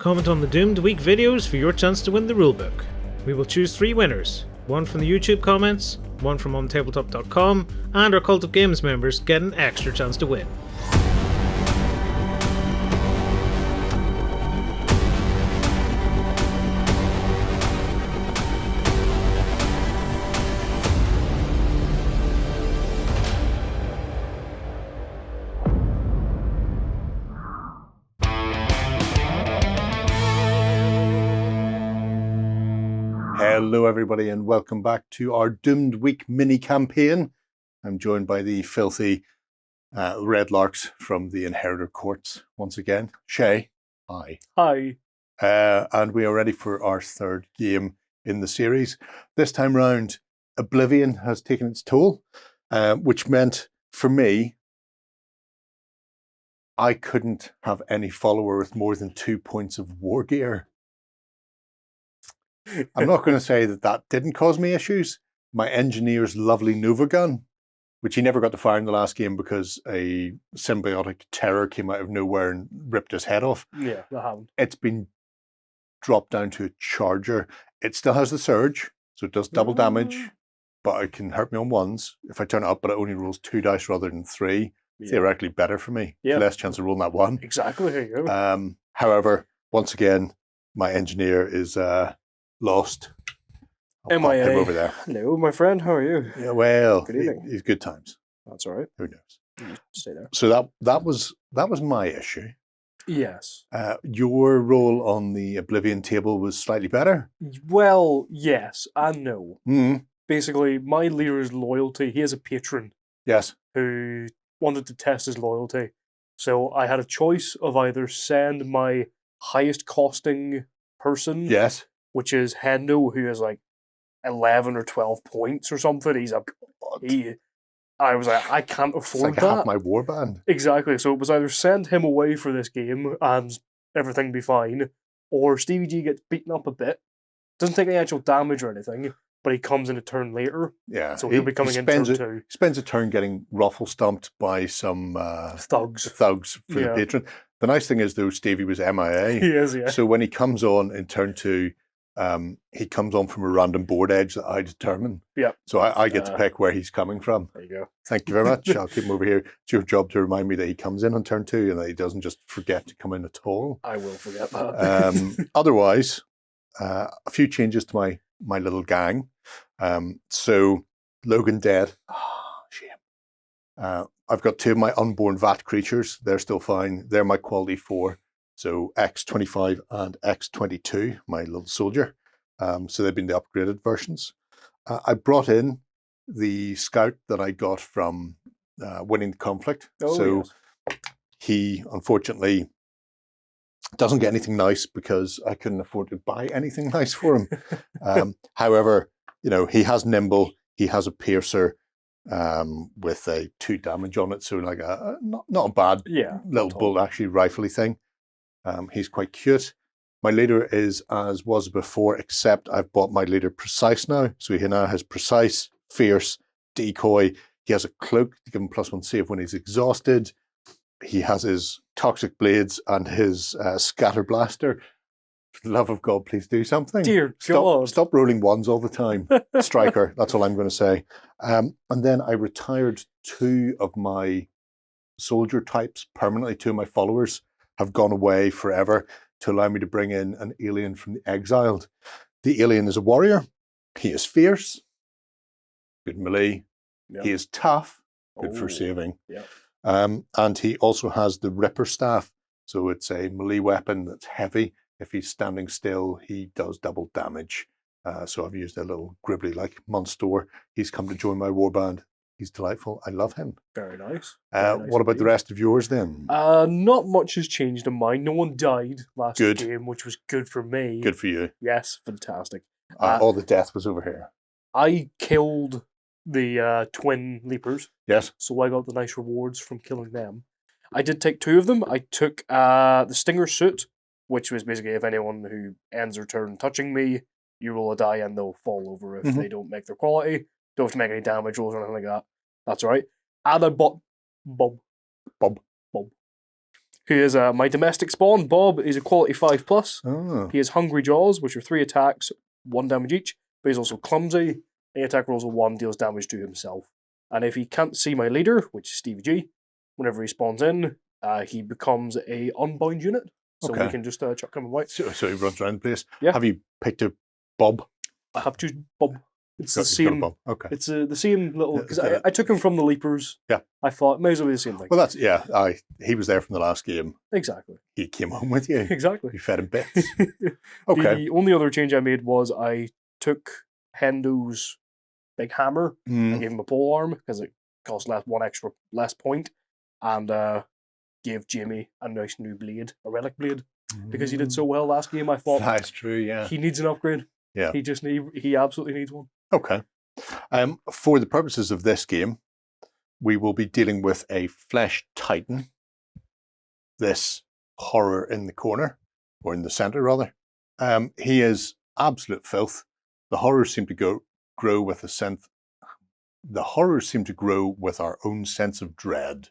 Comment on the Doomed Week videos for your chance to win the rulebook. We will choose 3 winners, one from the YouTube comments, one from OnTableTop.com, and our Cult of Games members get an extra chance to win. Hello everybody and welcome back to our Doomed Week mini campaign. I'm joined by the filthy Red Larks from the Inheritor courts once again. Shay, hi. Hi. And we are ready for our 3rd game in the series. This time round, Oblivion has taken its toll, which meant for me, I couldn't have any follower with more than 2 points of war gear. I'm not going to say that that didn't cause me issues. My engineer's lovely Nova gun, which he never got to fire in the last game because a symbiotic terror came out of nowhere and ripped his head off. Yeah, that happened. It's been dropped down to a charger. It still has the surge, so it does double damage, but it can hurt me on ones if I turn it up, but it only rolls 2 dice rather than 3. Yeah. Theoretically better for me. Yeah. Less chance of rolling that 1. Exactly, here you go. However, once again, my engineer is lost. I'll pop him over there. Hello, my friend. How are you? Yeah, well, good evening. He's good times. That's all right. Who knows? You stay there. So that was my issue. Yes. Your role on the Oblivion table was slightly better. Well, yes and no. Mm. Basically, my leader's loyalty. He has a patron. Yes. Who wanted to test his loyalty, so I had a choice of either send my highest costing person. Yes. Which is Hendo, who has like 11 or 12 points or something. I was like, I can't afford it's like that. Half my warband. Exactly. So it was either send him away for this game and everything be fine, or Stevie G gets beaten up a bit. Doesn't take any actual damage or anything, but he comes in a turn later. Yeah. So he'll be coming in turn 2. Spends a turn getting ruffle stomped by some thugs for the patron. The nice thing is though, Stevie was MIA. He is, yeah. So when he comes on in turn 2, he comes on from a random board edge that I determine. Yeah. So I get to pick where he's coming from. There you go. Thank you very much. I'll keep him over here. It's your job to remind me that he comes in on turn 2 and that he doesn't just forget to come in at all. I will forget that. Otherwise, a few changes to my little gang. So Logan dead. Shame. I've got 2 of my unborn vat creatures. They're still fine. They're my quality 4. So X25 and X22, my little soldier. So they've been the upgraded versions. I brought in the scout that I got from winning the conflict. Yes. He unfortunately doesn't get anything nice because I couldn't afford to buy anything nice for him. However, he has nimble, he has a piercer with a 2 damage on it. So like not a bad little bolt actually rifle-y thing. He's quite cute. My leader is as was before, except I've bought my leader precise now. So he now has precise, fierce, decoy. He has a cloak to give him +1 save when he's exhausted. He has his toxic blades and his scatter blaster. For the love of God, please do something. Dear God. Stop rolling 1s all the time. Striker, that's all I'm going to say. And then I retired 2 of my soldier types permanently. 2 of my followers have gone away forever to allow me to bring in an alien from the exiled. The alien is a warrior. He is fierce. Good melee. Yep. He is tough. Good for saving. Yep. And he also has the Ripper Staff. So it's a melee weapon that's heavy. If he's standing still, he does double damage. So I've used a little gribbly-like monster. He's come to join my warband. He's delightful. I love him. Very nice. What about the rest of yours then? Not much has changed in mine. No one died last game, which was good for me. Good for you. Yes, fantastic. All the death was over here. I killed the twin leapers. Yes. So I got the nice rewards from killing them. I did take 2 of them. I took the Stinger suit, which was basically if anyone who ends their turn touching me, you roll a die and they'll fall over if they don't make their quality. Don't have to make any damage rolls or anything like that. That's all right. And I bought Bob. who is my domestic spawn. Bob is a quality 5+. Oh. He has Hungry Jaws, which are 3 attacks, 1 damage each, but he's also clumsy. Any attack rolls a 1 deals damage to himself. And if he can't see my leader, which is Stevie G, whenever he spawns in, he becomes a unbound unit. So we can just chuck him away. So he runs around the place. Yeah. Have you picked a Bob? I have chosen Bob. It's the Got a same. Bob. Okay. It's the same little because Yeah. I took him from the Leapers. Yeah. I thought may as well be the same thing. Well, that's he was there from the last game. Exactly. He came home with you. Exactly. You fed him bits. Okay. The only other change I made was I took Hendo's big hammer and gave him a pole arm because it cost less point, and gave Jamie a nice new blade, a relic blade, because he did so well last game. I thought That's true. Yeah. he needs an upgrade. Yeah. He absolutely needs one. Okay. For the purposes of this game, we will be dealing with a Flesh Titan. This horror in the corner, or in the center rather. He is absolute filth. The horrors seem to grow with a sense. The horrors seem to grow with our own sense of dread.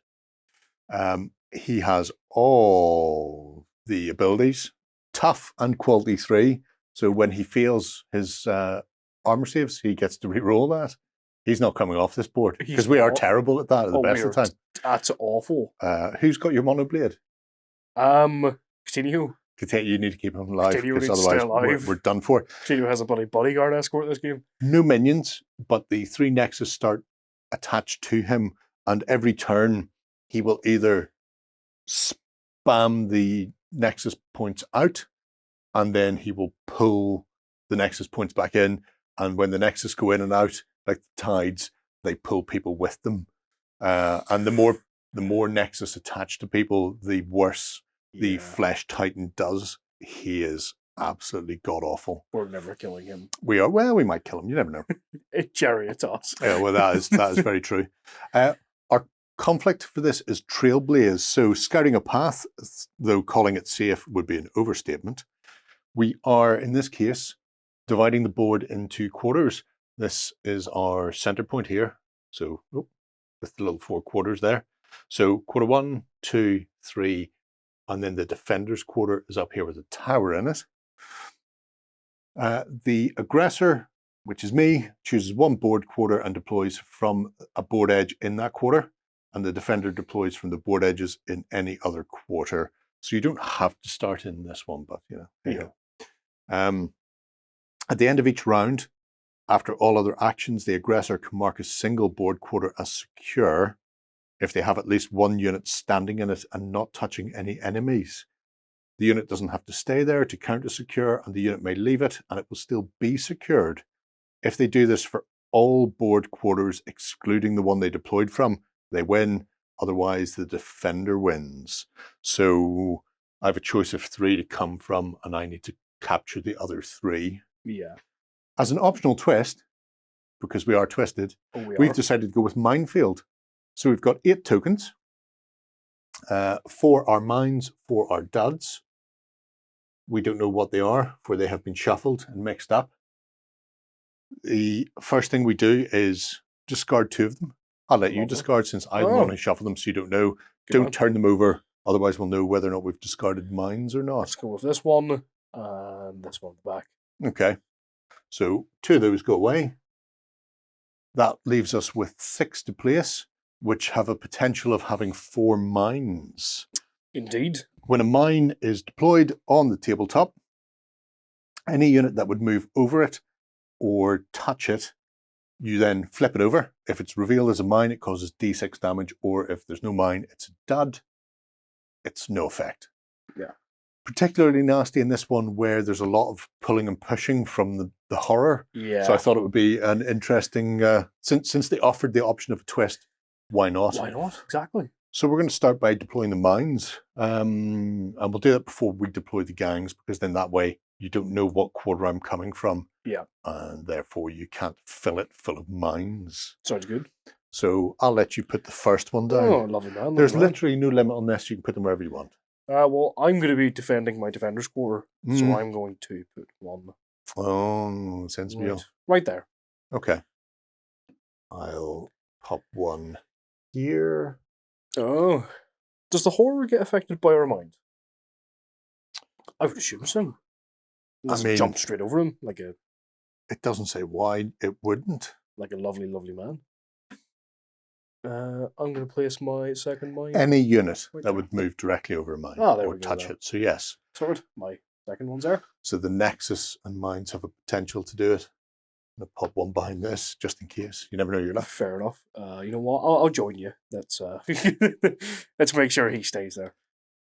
He has all the abilities, tough and quality 3. So when he fails his armor saves, he gets to re-roll that. He's not coming off this board because we are terrible at that at the best of the time. That's awful. Who's got your mono blade? Coutinho. You need to keep him alive Coutinho because needs to stay otherwise alive. we're done for. Coutinho has a bloody bodyguard escort this game. No minions, but the 3 nexus start attached to him, and every turn he will either spam the nexus points out, and then he will pull the nexus points back in, and when the nexus go in and out, like the tides, they pull people with them. And the more nexus attached to people, the worse the Flesh Titan does. He is absolutely god-awful. We're never killing him. We are. Well, we might kill him. You never know. Gerry, it's us. Yeah, well, that is very true. Our conflict for this is Trailblaze. So scouting a path, though calling it safe would be an overstatement. We are, in this case, dividing the board into quarters. This is our center point here. So with the little 4 quarters there. So quarter 1, 2, 3, and then the defender's quarter is up here with a tower in it. The aggressor, which is me, chooses 1 board quarter and deploys from a board edge in that quarter, and the defender deploys from the board edges in any other quarter. So you don't have to start in this one, but you know. At the end of each round, after all other actions, the aggressor can mark a single board quarter as secure if they have at least 1 unit standing in it and not touching any enemies. The unit doesn't have to stay there to count as secure, and the unit may leave it and it will still be secured. If they do this for all board quarters, excluding the one they deployed from, they win. Otherwise, the defender wins. So I have a choice of 3 to come from, and I need to capture the other 3. Yeah. As an optional twist, because we are twisted, we've decided to go with Minefield. So we've got 8 tokens, 4 are mines, 4 are duds. We don't know what they are, for they have been shuffled and mixed up. The first thing we do is discard 2 of them. I'll let you discard since I'm the one who shuffled them, so you don't know. Don't turn them over, otherwise we'll know whether or not we've discarded mines or not. Let's go with this one and this one at the back. Okay, so 2 of those go away. That leaves us with 6 to place, which have a potential of having 4 mines. Indeed. When a mine is deployed on the tabletop, any unit that would move over it or touch it, you then flip it over. If it's revealed as a mine, it causes D6 damage, or if there's no mine, it's a dud. It's no effect. Yeah. Particularly nasty in this one where there's a lot of pulling and pushing from the horror. Yeah. So I thought it would be an interesting, since they offered the option of a twist, why not? Why not? Exactly. So we're going to start by deploying the mines, and we'll do that before we deploy the gangs, because then that way you don't know what quarter I'm coming from. Yeah. And therefore you can't fill it full of mines. Sounds good. So I'll let you put the first one down. Oh, lovely man. There's literally no limit on this. You can put them wherever you want. Well, I'm going to be defending my defender's quarter, so I'm going to put 1. Oh, sensible. Right there. Okay. I'll pop 1 here. Oh, Does the horror get affected by our mind? I would assume so. Unless it jumped straight over him like a It doesn't say why it wouldn't. lovely, lovely man. I'm going to place my second mine. Any unit Right that there. would move directly over a mine There or we go touch then. it. So yes. Sorted. My second one's there. So the Nexus and mines have a potential to do it. I'm going to pop one behind this just in case. You never know your luck. Fair enough. You know what? I'll join you. Let's let's make sure he stays there.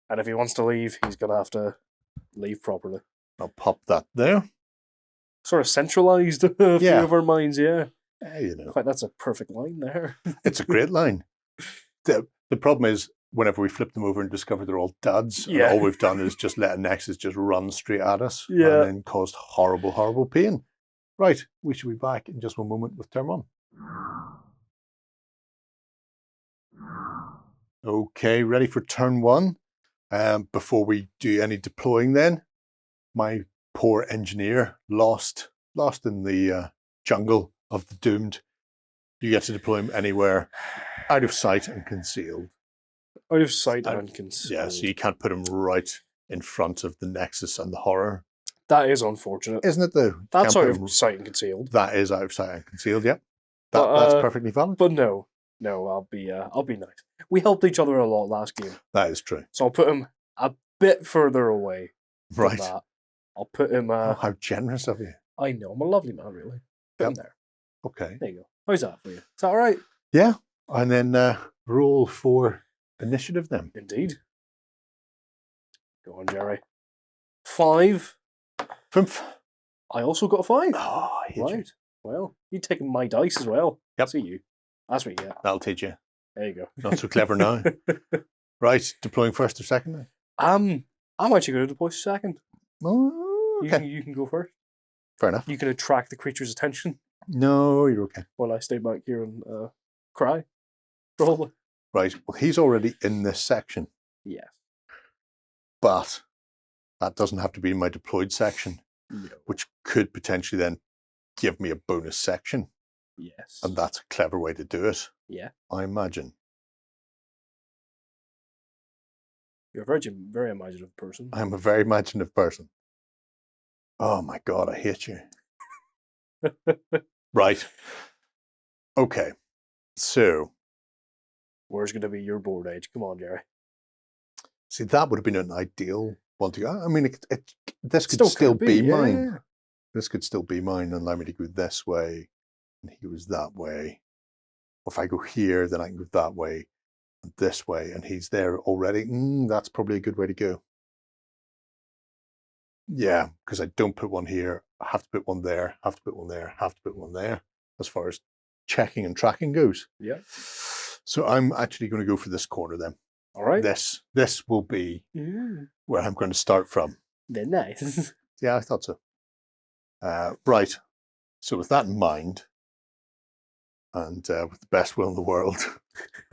And if he wants to leave, he's going to have to leave properly. I'll pop that there. Sort of centralised a few Yeah. of our minds, yeah. You know. In fact, that's a perfect line there. It's a great line. The problem is whenever we flip them over and discover they're all duds, Yeah. and all we've done is just let a Nexus just run straight at us Yeah. and then caused horrible, horrible pain. Right, we should be back in just one moment with turn one. Okay, ready for turn one. Before we do any deploying then, my poor engineer lost in the jungle of the Doomed. You get to deploy him anywhere, out of sight and concealed. Out of sight and concealed. Yeah, so you can't put him right in front of the Nexus and the horror. That is unfortunate. Isn't it though? That's Can't out put him- of sight and concealed. That is out of sight and concealed, yep. But, That's perfectly valid. But no, I'll be nice. We helped each other a lot last game, That is true. so I'll put him a bit further away. From Right. that. I'll put him. Oh, how generous of you. I know, I'm a lovely man, really. Put him there. Okay. There you go. How's that for you? Is that all right? Yeah. And then roll for initiative then. Indeed. Go on, Gerry. 5. I also got a 5. Oh, I hate you. Right. Well, you taking my dice as well. Yep. See you. That's what you get. That'll teach you. There you go. Not so clever now. Right. Deploying first or second then? I'm actually going to deploy second. Oh, okay. You can go first. Fair enough. You can attract the creature's attention No, you're okay. while I stay back here and cry. Probably. Right. Well, he's already in this section, Yes. but that doesn't have to be my deployed section, No. which could potentially then give me a bonus section. Yes. And that's a clever way to do it, Yeah. I imagine. You're a very, very imaginative person. I'm a very imaginative person. Oh my God, I hate you. Right. Okay. So, Where's going to be your board age? Come on, Gerry. see, that would have been an ideal one to go. I mean, this could Still still could be be, mine. yeah. This could still be mine and allow me to go this way, and he goes that way. Or if I go here, then I can go that way and this way, and he's there already. That's probably a good way to go. Yeah, because I don't put one here. I have to put one there, have to put one there, have to put one there, as far as checking and tracking goes. Yeah. So I'm actually going to go for this corner then. All right. This will be Yeah. where I'm going to start from. Then nice. Yeah, I thought so. Right. So with that in mind, and with the best will in the world,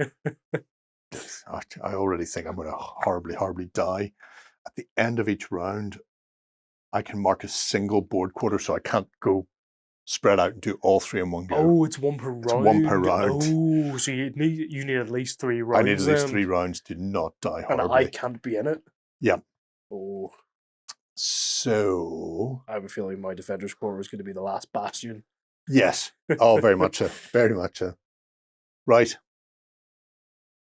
I already think I'm going to horribly, horribly die. At the end of each round, I can mark a single board quarter, so I can't go spread out and do all three in one go. Oh, it's one per round. It's one per round. Oh, so you need at least 3 rounds. I need at least then. 3 rounds to not die And horribly. I can't be in it. Yeah. Oh, So, I have a feeling my defender's core is going to be the last bastion. yes. Oh, very much so. Very much so. Right.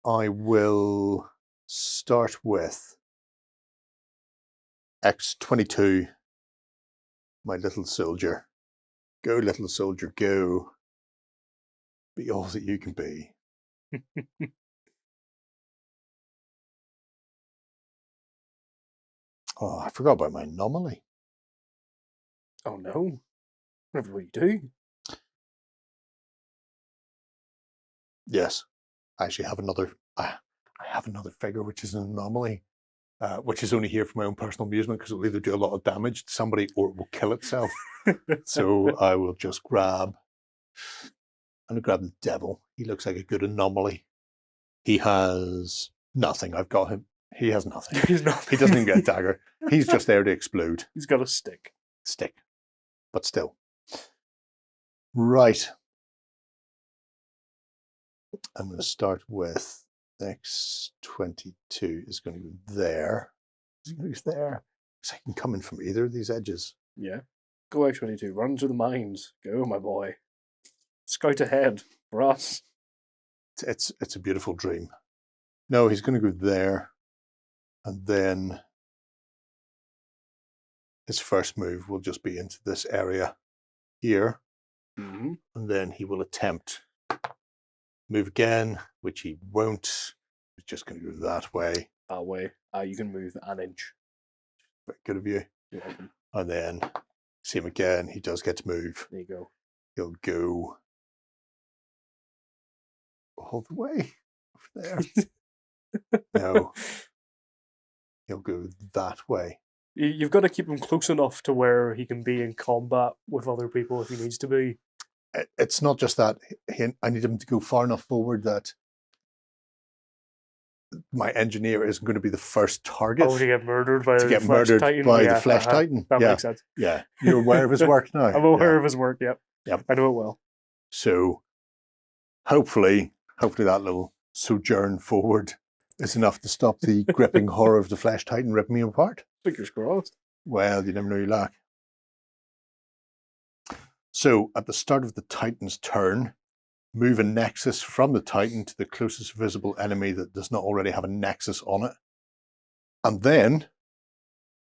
I will start with X22, my little soldier. Go, little soldier, go. Be all that you can be. Oh, I forgot about my anomaly. Oh no. Whatever we do. Yes, I actually have another. I have another figure which is an anomaly, which is only here for my own personal amusement because it will either do a lot of damage to somebody or it will kill itself. So I will just grab. I'm gonna grab the devil. He looks like a good anomaly. He has nothing. I've got him. He has nothing. He's not. He doesn't even get a dagger. He's just there to explode. He's got a stick. Stick, but still. Right. I'm going to start with X22 is going to go there. Is he going to go there? Because I can come in from either of these edges. Yeah. Go X22. Run to the mines. Go, my boy. Scout ahead for us. It's a beautiful dream. No, he's going to go there. And then his first move will just be into this area here. Mm-hmm. And then he will attempt move again, which he won't. He's just going to go that way. That way. You can move an inch. Very good of you. You're welcome. And then see him again. He does get to move. There you go. He'll go all the way over there. No. He'll go that way. You've got to keep him close enough to where he can be in combat with other people if he needs to be. It's not just that. I need him to go far enough forward that my engineer isn't going to be the first target. Oh, to get murdered by the Flesh Titan. The Flesh Titan. That makes sense. Yeah. You're aware of his work now? I'm aware of his work, yep. I know it well. So hopefully that little sojourn forward is enough to stop the gripping horror of the Flesh Titan ripping me apart. Fingers crossed. Well, you never know your luck. So at the start of the Titan's turn, move a nexus from the Titan to the closest visible enemy that does not already have a nexus on it. And then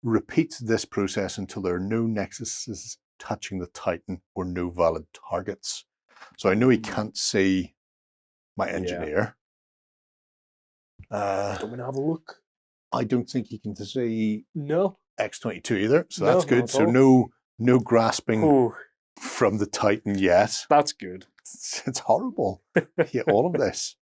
repeat this process until there are no nexuses touching the Titan or no valid targets. So I know he can't see my engineer. Don't want to have a look. I don't think he can see No. X22 either, so No, that's good. not So at all. no grasping Ooh, from the Titan yet. that's good. It's horrible. All of this.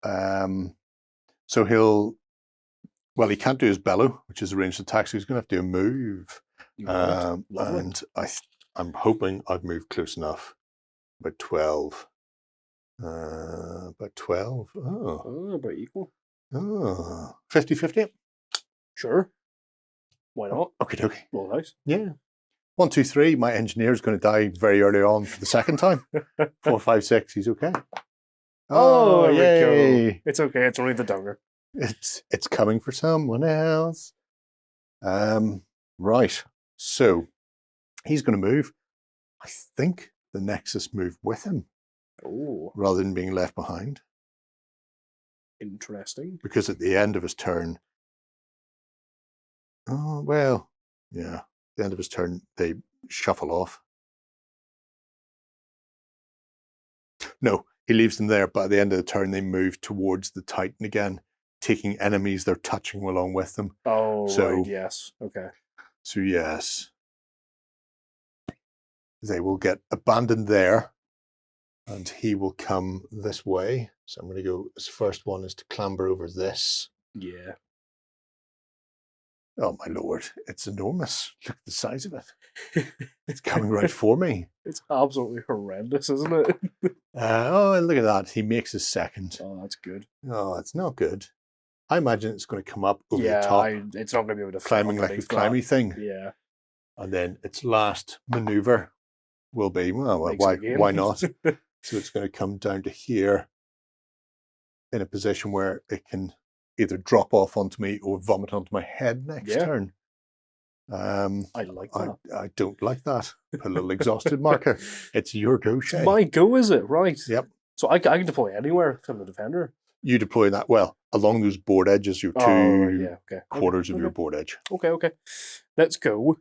So he can't do his bellow, which is a ranged attack, so he's going to have to do a move. And I'm hoping I've moved close enough. About 12. About 12. Oh, about equal. 50-50. Sure. Why not? Okay. Well, nice. Yeah. 1, 2, 3. My engineer is going to die very early on for the second time. 4, 5, 6. He's okay. Oh, there yay! we go. It's okay. It's only the downer. It's coming for someone else. Right. So he's going to move. I think the Nexus moved with him. Oh, rather than being left behind. Interesting. Because at the end of his turn, at the end of his turn, they shuffle off. No, he leaves them there, but at the end of the turn, they move towards the Titan again, taking enemies they're touching along with them. Oh, right, yes. Okay. So, yes. They will get abandoned there, and he will come this way. So I'm going to go, his first one is to clamber over this. Yeah. Oh, my lord, it's enormous. Look at the size of it. It's coming right for me. It's absolutely horrendous, isn't it? Oh, look at that. He makes his second. Oh, that's good. Oh, it's not good. I imagine it's going to come up over the Yeah, top. it's not going to be able to climbing like a climby thing. Yeah. And then its last maneuver will be, well, Makes it again. why not? So it's going to come down to here in a position where it can either drop off onto me or vomit onto my head next turn. I like that. I don't like that. Put a little exhausted marker. It's your go, Shay. My go, is it? Right. Yep. So I can deploy anywhere from the defender. You deploy that, well, along those board edges, your two quarters of your board edge. Okay. Let's go.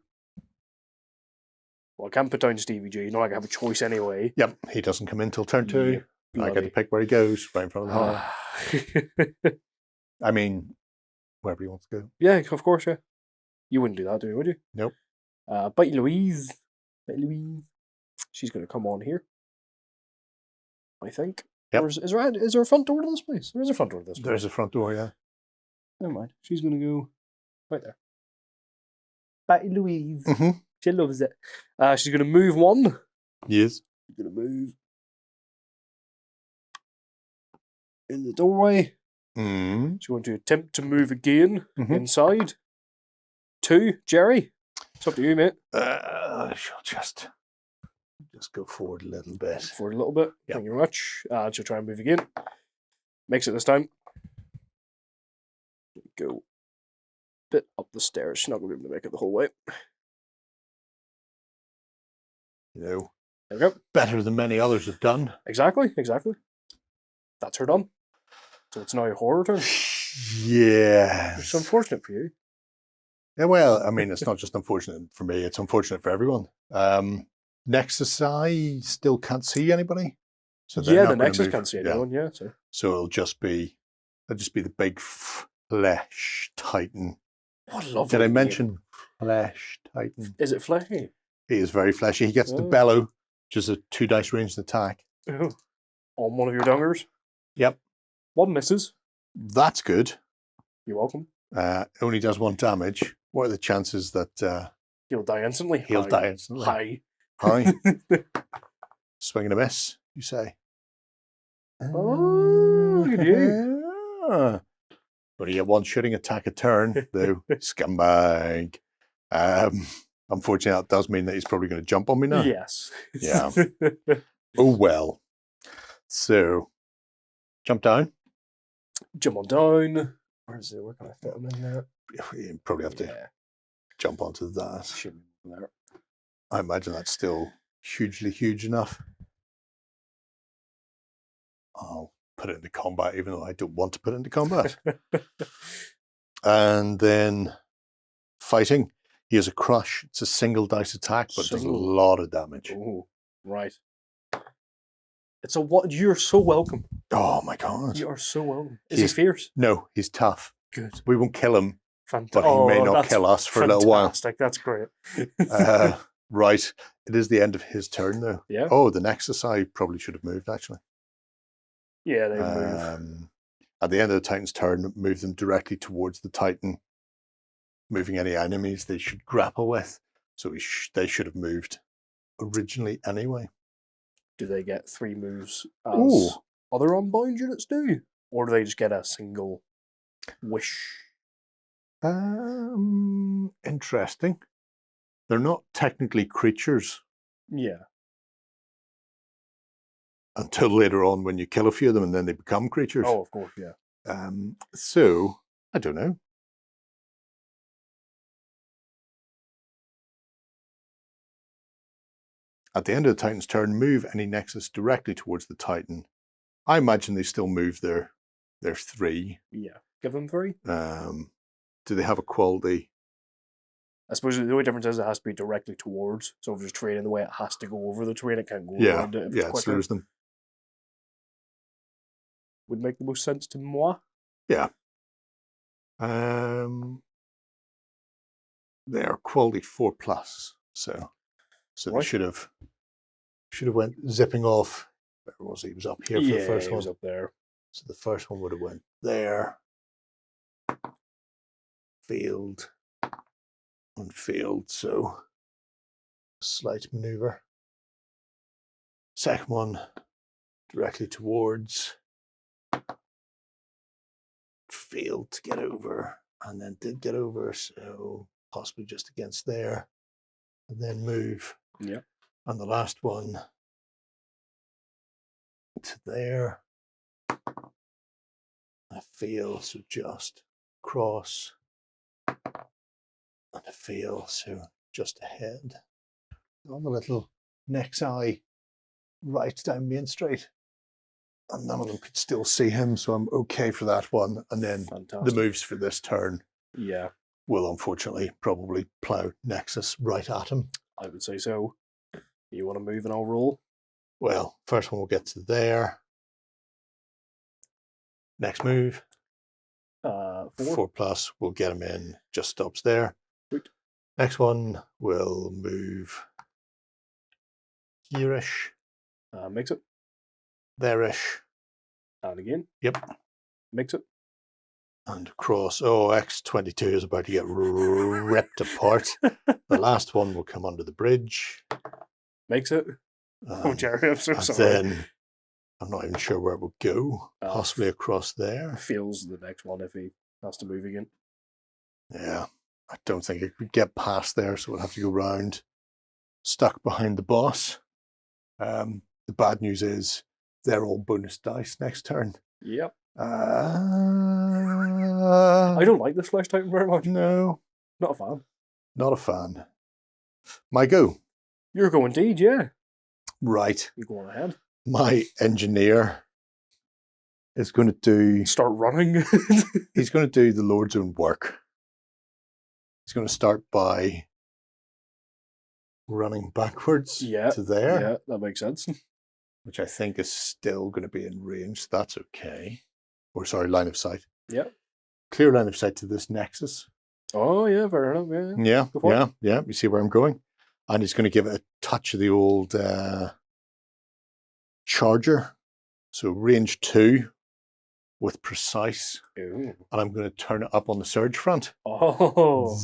Well, I can't put down Stevie G. Not like I have a choice anyway. Yep, he doesn't come in till turn 2. Yeah, I get to pick where he goes, right in front of the heart. I mean, wherever he wants to go. Yeah, of course, yeah. You wouldn't do that, do you, would you? Nope. Bite Louise. She's going to come on here, I think. Yep. Or is there a front door to this place? There is a front door to this place. There's a front door, yeah. Never mind. She's going to go right there. Bite Louise. Mm-hmm. She loves it. She's going to move 1. Yes. She's going to move in the doorway. Mm-hmm. She's going to attempt to move again inside. 2, Gerry. It's up to you, mate. She'll just go forward a little bit. Forward a little bit. Yep. Thank you very much. She'll try and move again. Makes it this time. Go bit up the stairs. She's not going to be able to make it the whole way. You know, There we go. better than many others have done. Exactly. That's her done. So it's now a horror turn. Yeah. It's unfortunate for you. Yeah, well, I mean, it's not just unfortunate for me, it's unfortunate for everyone. Nexus, I still can't see anybody. So they're Yeah, not the gonna Nexus move. can't see Yeah. anyone, yeah. So So it'll just be the big flesh titan. what a lovely Did I name. mention flesh titan? Is it fleshy? He is very fleshy. He gets the Oh. bellow, which is a 2 dice ranged attack. Oh. On one of your dungers? Yep. One misses. That's good. You're welcome. Only does 1 damage. What are the chances that He'll die instantly. he'll High. die instantly? High. High. Swing and a miss, you say? Oh, look at you. But you get 1 shooting attack a turn, though. Scumbag. Unfortunately, that does mean that he's probably going to jump on me now. Yes. Yeah. Oh, well. So, jump down. Jump on down. Where is it? Where can I fit him in there? You probably have to jump onto that. Should be there. I imagine that's still hugely huge enough. I'll put it into combat, even though I don't want to put it into combat. And then fighting. He has a crush. It's a single dice attack, but does a Single. lot of damage. Oh, right. It's a what? You're so welcome. Oh my god. You are so welcome. Is he He's- fierce? No, he's tough. Good. We won't kill him, Fantastic. but he may not kill us for a little while. That's great. Right. It is the end of his turn, though. Yeah. Oh, the Nexus I probably should have moved, actually. Yeah, they move. At the end of the Titan's turn, move them directly towards the Titan, moving any enemies they should grapple with. So they should have moved originally anyway. Do they get 3 moves as Ooh. other unbound units do? Or do they just get a single wish? Interesting. They're not technically creatures Yeah. until later on when you kill a few of them and then they become creatures. Oh, of course, yeah. So, I don't know. At the end of the Titan's turn, move any Nexus directly towards the Titan. I imagine they still move their 3. Yeah. Give them 3. Do they have a quality? I suppose the only difference is it has to be directly towards. So if there's terrain in the way, it has to go over the terrain. It can't go Yeah, around it. If yeah, it's it quicker. slows them. Would make the most sense to moi. Yeah. They're quality 4+. So Right. they should have went zipping off. Where was he? He was up here for the first he one. was up there. So the first one would have went there. Field. On field, so slight maneuver. Second one directly towards field to get over, and then did get over, so possibly just against there, and then move. Yeah. And the last one to there. I feel, so just cross. And I feel, so just ahead. On the little next eye, right down Main Street. And none of them could still see him, so I'm okay for that one. And then Fantastic. the moves for this turn Yeah, will unfortunately probably plough Nexus right at him. I would say so. You want to move and I'll roll? Well, first one will get to there. Next move, 4. 4+, we'll get him in, just stops there. Sweet. Next one will move here-ish, Makes it. there-ish. And again. Yep. Makes it. And across. Oh, X22 is about to get ripped apart. The last one will come under the bridge. Makes it. Oh, Gerry, I'm so and sorry. then I'm not even sure where it will go. Possibly across there. Feels the next one if he has to move again. Yeah, I don't think it could get past there, so we'll have to go round. Stuck behind the boss. The bad news is they're all bonus dice next turn. Yep. I don't like this Flesh Titan very much. No, Not a fan. not a fan. My go. You're going indeed, yeah. Right. You go on ahead. My engineer is going to do... Start running. He's going to do the Lord's own work. He's going to start by running backwards to there. Yeah, that makes sense. Which I think is still going to be in range. That's okay. Or sorry, line of sight. Yeah. Clear line of sight to this nexus. Oh, yeah, fair enough. Yeah. You see where I'm going? And he's going to give it a touch of the old charger. So range 2 with precise. Ooh. And I'm going to turn it up on the surge front. Oh.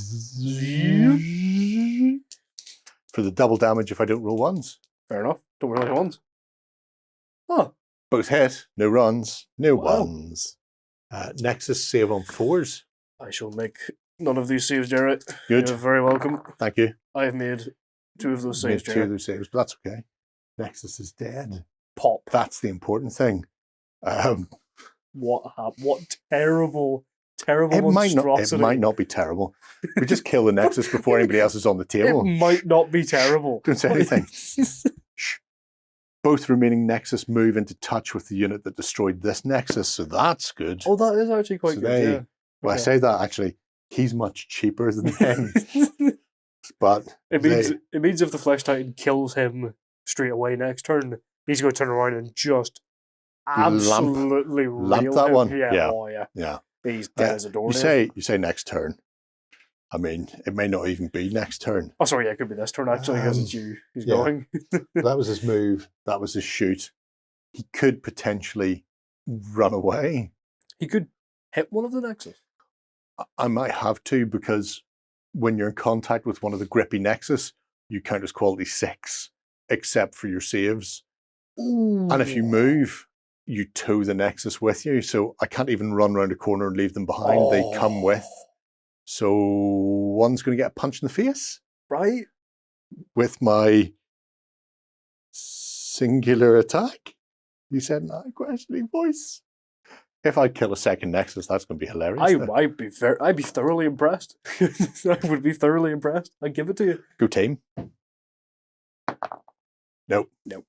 For the double damage if I don't roll ones. Fair enough. Don't roll any ones. Oh. Both hit, no runs, no Wow. ones. Nexus save on 4s. I shall make none of these saves, Gerry. Good. You're very welcome. Thank you. I have made 2 of those saves, Made 2 Gerry. of those saves, but that's okay. Nexus is dead. Pop. That's the important thing. What terrible It monstrosity. might not be terrible. We just kill the Nexus before anybody else is on the table. It might not be terrible. Don't say anything. Shh. Both remaining Nexus move into touch with the unit that destroyed this Nexus, so that's good. Oh, that is actually quite So good, yeah. Well, I say that actually, he's much cheaper than them. But it means if the Flesh Titan kills him straight away next turn, he's going to turn around and just absolutely lamp reel that him. one. Yeah. Yeah. He's dead as a door. You say next turn. I mean, it may not even be next turn. Oh, sorry, yeah, it could be this turn actually, because it's you who's yeah. going. That was his move. That was his shoot. He could potentially run away. He could hit one of the Nexus. I might have to, because when you're in contact with one of the grippy Nexus, you count as quality 6, except for your saves. Ooh. And if you move, you tow the Nexus with you. So I can't even run around a corner and leave them behind. Oh. They come with. So one's going to get a punch in the face. Right? With my singular attack. He said in a questioning voice. If I kill a second Nexus, that's going to be hilarious. I'd be thoroughly impressed. I would be thoroughly impressed. I'd give it to you. Go team. Nope. Nope.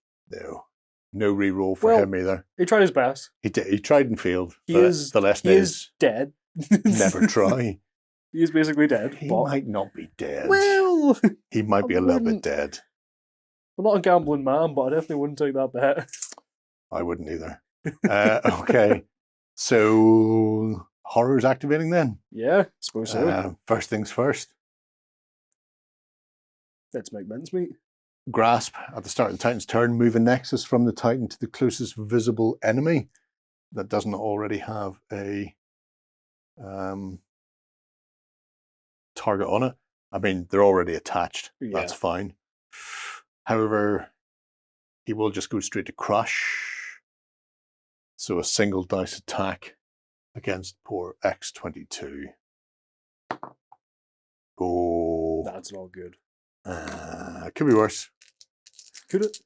No re-roll for him either. He tried his best. He did. He tried and failed. The lesson he is dead. never try. He is basically dead. He might not be dead. Well, he might be a little bit dead. I'm not a gambling man, but I definitely wouldn't take that bet. I wouldn't either. Okay. So horror's activating then. Yeah, suppose so. First things first. Let's make mincemeat. Grasp at the start of the Titan's turn. Move a Nexus from the Titan to the closest visible enemy that doesn't already have a target on it. I mean, they're already attached. Yeah. That's fine. However, he will just go straight to crush. So a single dice attack against poor X22. Oh. That's not good. Could be worse. Could it?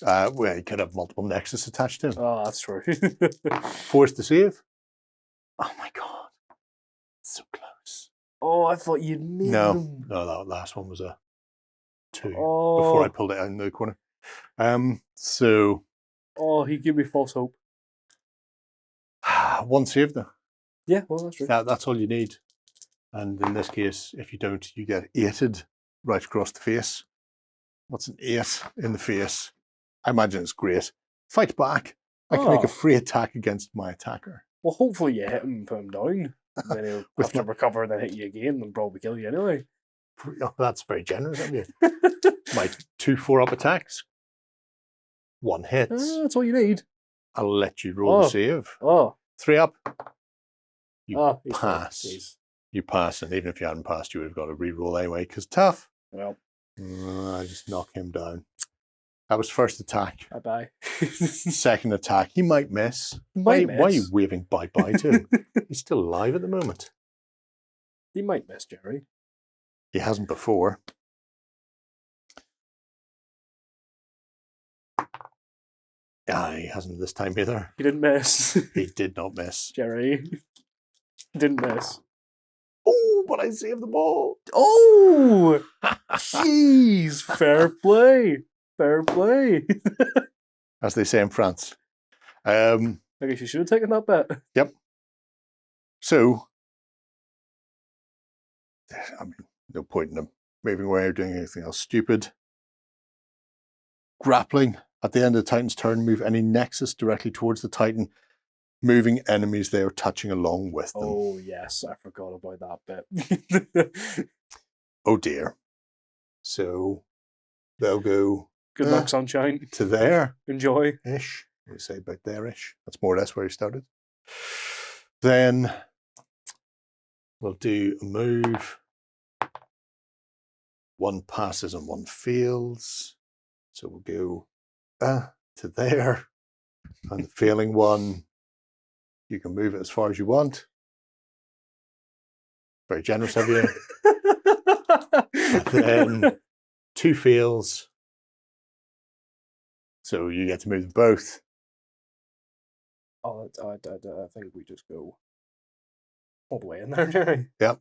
Well, he could have multiple Nexus attached to him. Oh, that's true. Forced to save. Oh my god. So close. Oh, I thought you'd made them. No, that last one was a 2 before I pulled it out in the corner. So. Oh, he gave me false hope. One save though. Yeah, well, that's true. That's all you need. And in this case, if you don't, you get 8'd right across the face. What's an 8 in the face? I imagine it's great. Fight back. I can make a free attack against my attacker. Well, hopefully you hit him and put him down. Then he'll have to recover and then hit you again and probably kill you anyway. Oh, that's very generous of you. My 2 4-up attacks. 1 hit. That's all you need. I'll let you roll the save. 3 up. You pass. You pass, and even if you hadn't passed, you would have got a re-roll anyway, because tough. Well. I just knock him down. That was first attack. Bye-bye. Second attack. He might miss. Why are you waving bye-bye to him? He's still alive at the moment. He might miss, Gerry. He hasn't before. He hasn't this time either. He didn't miss. He did not miss. Gerry. Didn't miss. Oh, but I saved the ball. Oh! Jeez! Fair play. Fair play. As they say in France. I guess you should have taken that bet. Yep. So, I mean, no point in them moving away or doing anything else stupid. Grappling. At the end of the Titan's turn, move any nexus directly towards the Titan, moving enemies they are touching along with them. Oh, yes. I forgot about that bit. Oh, dear. So, they'll go Good luck, sunshine. to there. Enjoy-ish. We say about there-ish. That's more or less where he started. Then we'll do a move. One passes and one fails. So we'll go to there. And the failing one, you can move it as far as you want. Very generous of you. And then 2 fails. So you get to move them both. Oh, I think we just go all the way in there, Gerry. Yep.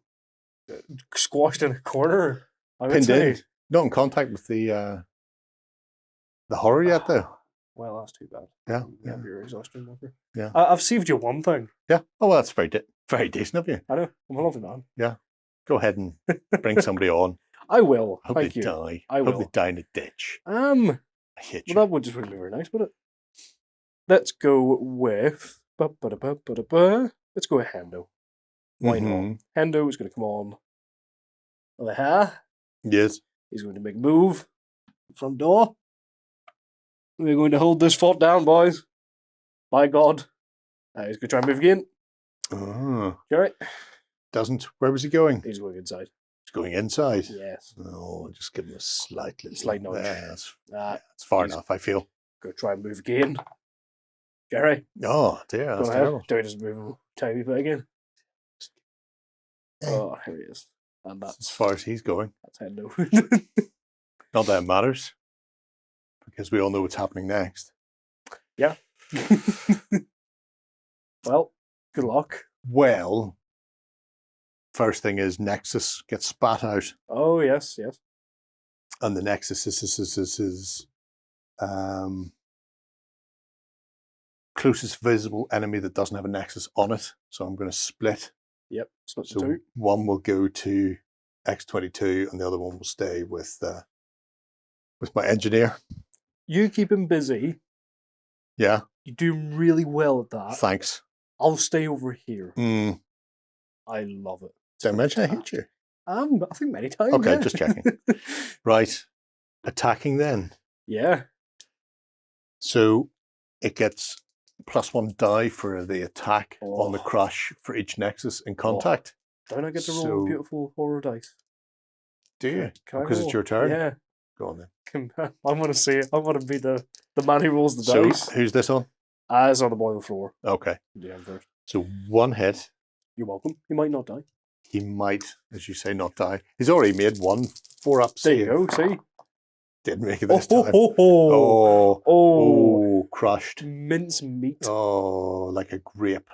Squashed in a corner. I would Pinned say. in. Not in contact with the horror yet, though. Well, that's too bad. Yeah. You have your exhaustion number. Yeah. I've saved you one thing. Yeah. Oh, well, that's very decent of you. I know. I'm a lovely man. Yeah. Go ahead and bring somebody on. I will. Hope Thank they you. die. I Hope will. they die in a ditch. Well, I hate you. that would just wouldn't be very nice, would it? Let's go with. Let's go with Hendo. Why not? Hendo is going to come on. Yes. He's going to make a move. Front door. We're going to hold this fort down, boys. By God. He's going to try and move again. Oh. Gerry? Doesn't. Where was he going? He's going inside. He's going inside. Yes. Oh, just give him a slight nudge. Yeah, that's far he's- enough, I feel. Going to try and move again. Gerry? Oh, dear. That's Go ahead. terrible. Do we just move a tiny bit again? Oh, here he is. And As that's far as he's going. Hendo. Not that it matters. Because we all know what's happening next. Yeah. Well, good luck. Well, first thing is Nexus gets spat out. Oh, yes. And the Nexus is closest visible enemy that doesn't have a Nexus on it. So I'm going to split. Yep. Split So the two. one will go to X22 and the other one will stay with my engineer. You keep him busy. Yeah, You do really well at that. thanks. I'll stay over here. Mm. I love it. Did I mention I hate you? I think many times. Okay, yeah. just checking. Right. Attacking then. Yeah. So it gets +1 die for the attack on the Oh. crush for each Nexus in contact. Don't I get to roll So- beautiful horror dice? Do you? Can I Because roll? it's your turn? Yeah. Go on then. I want to see it. I want to be the man who rolls the So dice. who's this on? As on the bottom of the floor. Okay. Yeah, I'm first. So 1 hit. You're welcome. You might not die. He might, as you say, not die. He's already made 1 4-up There save. you go. See? Did make it Oh, this time. oh, Oh, crushed. mince meat. Oh, like a grape.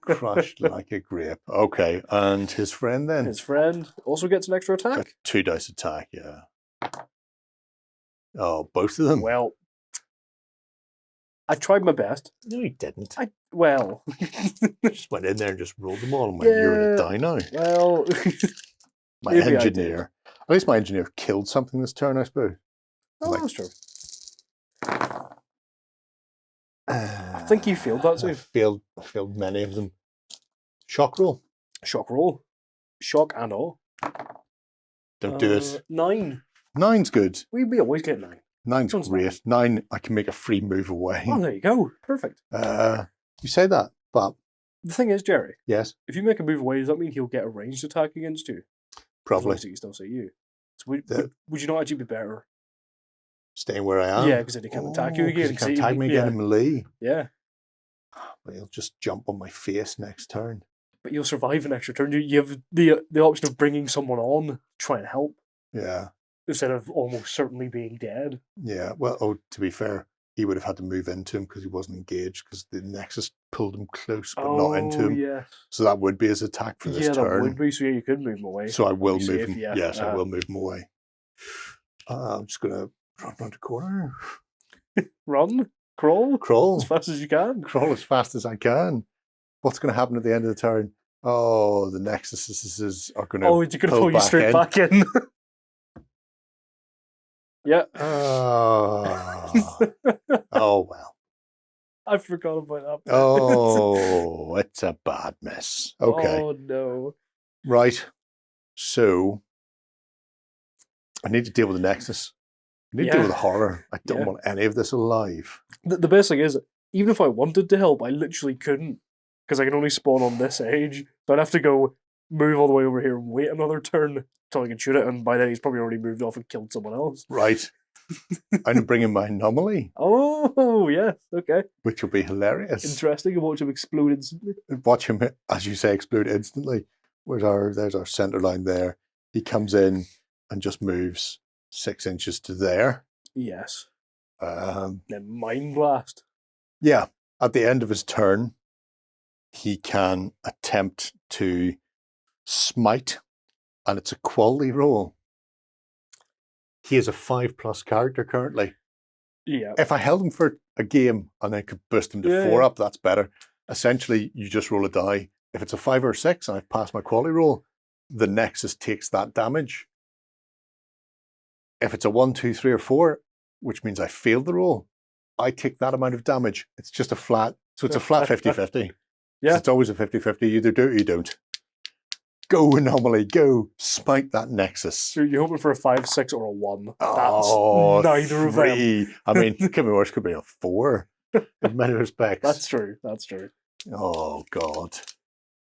Crushed like a grape. Okay, and his friend then? His friend also gets an extra A attack. 2 dice attack, yeah. Oh, both of them? Well, I tried my best. No, he didn't. Well, Just went in there and just rolled them all and went, you're going to die now. well, My maybe I engineer. At least my engineer killed something this turn, I suppose. oh, Like- that's true. I think you failed that I too. failed many of them. Shock roll. Shock roll. Shock and all. Don't do this. 9. 9's good. We always get 9. 9's Sounds great. 9, I can make a free move away. Oh, there you go. Perfect. You say that, but The thing is, Gerry, yes, if you make a move away, does that mean he'll get a ranged attack against you? As probably. long as he can still see you. So would you not actually be better? Staying where I am. Yeah, because then he can't attack you again. He 'cause can't he- tag me again in melee. Yeah, But he'll just jump on my face next turn. but you'll survive an extra turn. You have the option of bringing someone on, to try and help, Yeah. instead of almost certainly being dead. Yeah. Well, to be fair, he would have had to move into him because he wasn't engaged because the Nexus pulled him close but not into him. Yes. So that would be his attack for this Yeah, that turn. would be. So yeah, you could move him away. So I will Be move safe, him. yeah. Yes, I will move him away. I'm just going to run around the corner. Run, crawl, Crawl. as fast as you can. Crawl as fast as I can. What's going to happen at the end of the turn? Oh, the Nexuses are going to Oh, you're going to pull you straight back in. Yeah. Oh. Oh, well. I forgot about that. Oh, it's a bad mess. Okay. Oh, no. Right. So, I need to deal with the Nexus. I need to deal with the horror. I don't want any of this alive. The best thing is, even if I wanted to help, I literally couldn't. Because I can only spawn on this edge. So I'd have to go move all the way over here and wait another turn until I can shoot it. And by then he's probably already moved off and killed someone else. Right. I'm bringing my anomaly. Oh, yes. Okay. Which will be hilarious. Interesting. And watch him explode instantly. Watch him, as you say, explode instantly. There's our center line there. He comes in and just moves 6 inches to there. Yes. Then Mind Blast. Yeah. At the end of his turn, he can attempt to smite, and it's a quality roll. He is a 5+ character currently. Yeah. If I held him for a game and then could boost him to 4 up, that's better. Essentially, you just roll a die. If it's a 5 or a 6 and I've passed my quality roll, the Nexus takes that damage. If it's a 1, 2, 3, or 4, which means I failed the roll, I take that amount of damage. It's just a flat, so it's a flat 50-50. Yeah. It's always a 50-50. You either do it or you don't. Go anomaly, go smite that Nexus. So you're hoping for a 5, 6, or a 1. That's Oh, neither of them. 3. I mean, it could be worse, could be a 4 in many respects. That's true. That's true. Oh, God.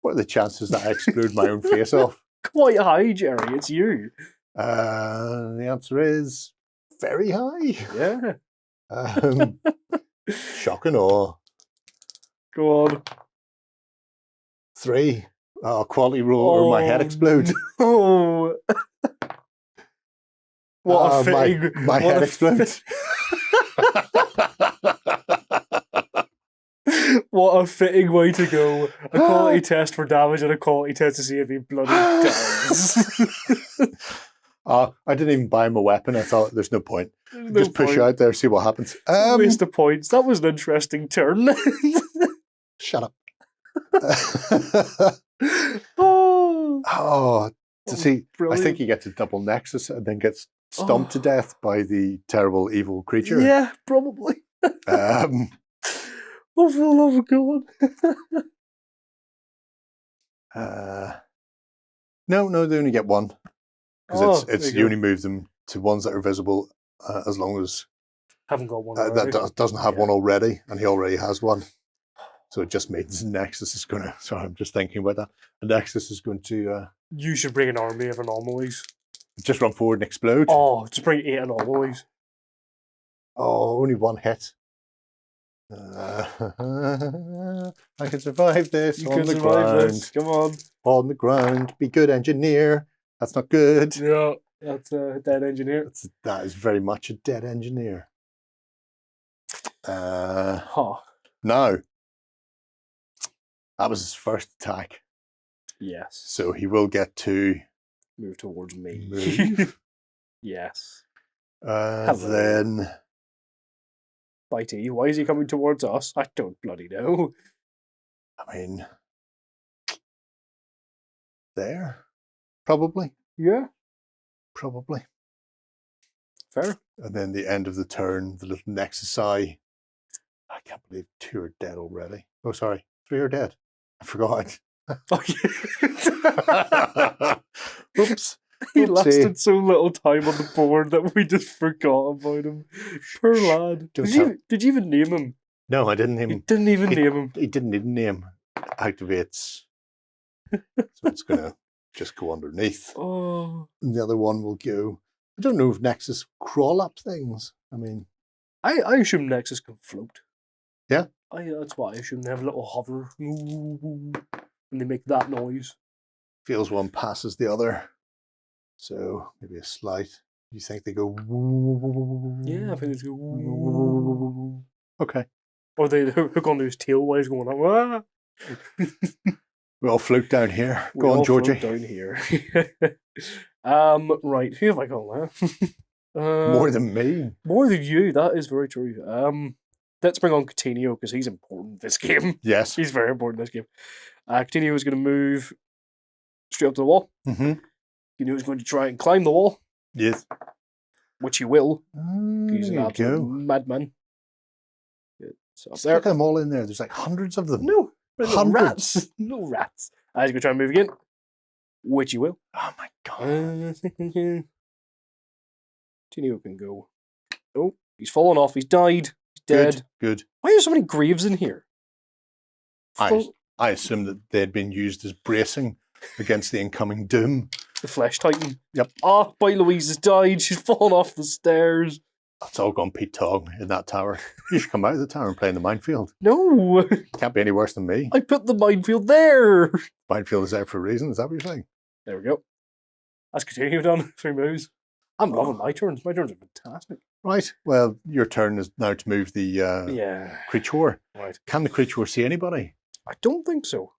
What are the chances that I explode my own face off? Quite high, Gerry. It's you. The answer is very high. Yeah. Shock and awe. Go on. 3. Oh, quality roll or my head explodes. Oh. What a fitting... My head explodes. What a fitting way to go. A quality test for damage and a quality test to see if he bloody dies. I didn't even buy him a weapon. I thought there's no point. Just push out there, see what happens. Waste of points. That was an interesting turn. Shut up. See, brilliant. I think he gets a double Nexus and then gets stomped to death by the terrible evil creature. Yeah, probably. Um, Oh, for the love of God. no, they only get one. Because you go. only move them to ones that are visible as long as Haven't got one. that doesn't have one already, and he already has one. So it just means Nexus is going to... Sorry, I'm just thinking about that. The Nexus is going to... You should bring an army of anomalies. Just run forward and explode. Oh, just bring 8 anomalies. Oh, only one hit. I can survive this You on can the survive ground. this. Come on. On the ground. Be good engineer. That's not good. Yeah, that's a dead engineer. That is very much a dead engineer. Now, that was his first attack. Yes. So he will get to Move towards me. move. Yes. Then Bitey, why is he coming towards us? I don't bloody know. I mean, there, probably. Yeah. Probably. Fair. And then the end of the turn, the little Nexus Eye. I can't believe 2 are dead already. Oh, sorry, 3 are dead. I forgot. Oh, yeah. Oops. He Oopsie. lasted so little time on the board that we just forgot about him. Poor lad. Did you even name him? No, I didn't name You him. didn't even name him. He didn't even name. Activates. So it's going to just go underneath. Oh. And the other one will go. I don't know if Nexus crawl up things. I mean, I assume Nexus can float. Yeah? That's what I assume. They have a little hover. And they make that noise. feels one passes the other. So maybe a slight. You think they go? Yeah, I think it's go. Okay. Or they hook onto his tail while he's going up. We all float down here. We Go on, all float Georgie. down here. Right. Who have I got now? More than me. More than you. That is very true. Let's bring on Coutinho because he's important in this game. Yes. He's very important in this game. Coutinho is going to move straight up to the wall. Mm-hmm. Coutinho is going to try and climb the wall, Yes. which he will. There He's an you absolute go. madman. So up Just there. look at them all in there. There's like hundreds of them. No, little Hundreds. rats. Little rats. He's going to try and move again, which he will. Oh my god. Coutinho can go. Oh, he's fallen off. He's died. He's dead. Good. Why are there so many graves in here? I assume that they'd been used as bracing against the incoming doom. The Flesh Titan. Yep. Ah, Boy Louise has died. She's fallen off the stairs. That's all gone Pete Tog in that tower. You should come out of the tower and play in the minefield. No, Can't be any worse than me. I put the minefield there. Minefield is there for a reason. Is that what you're saying? There we go. That's Coutinho done. 3 moves. I'm loving my turns. My turns are fantastic. Right. Well, your turn is now to move the Yeah. creature. Right. Can the creature see anybody? I don't think so.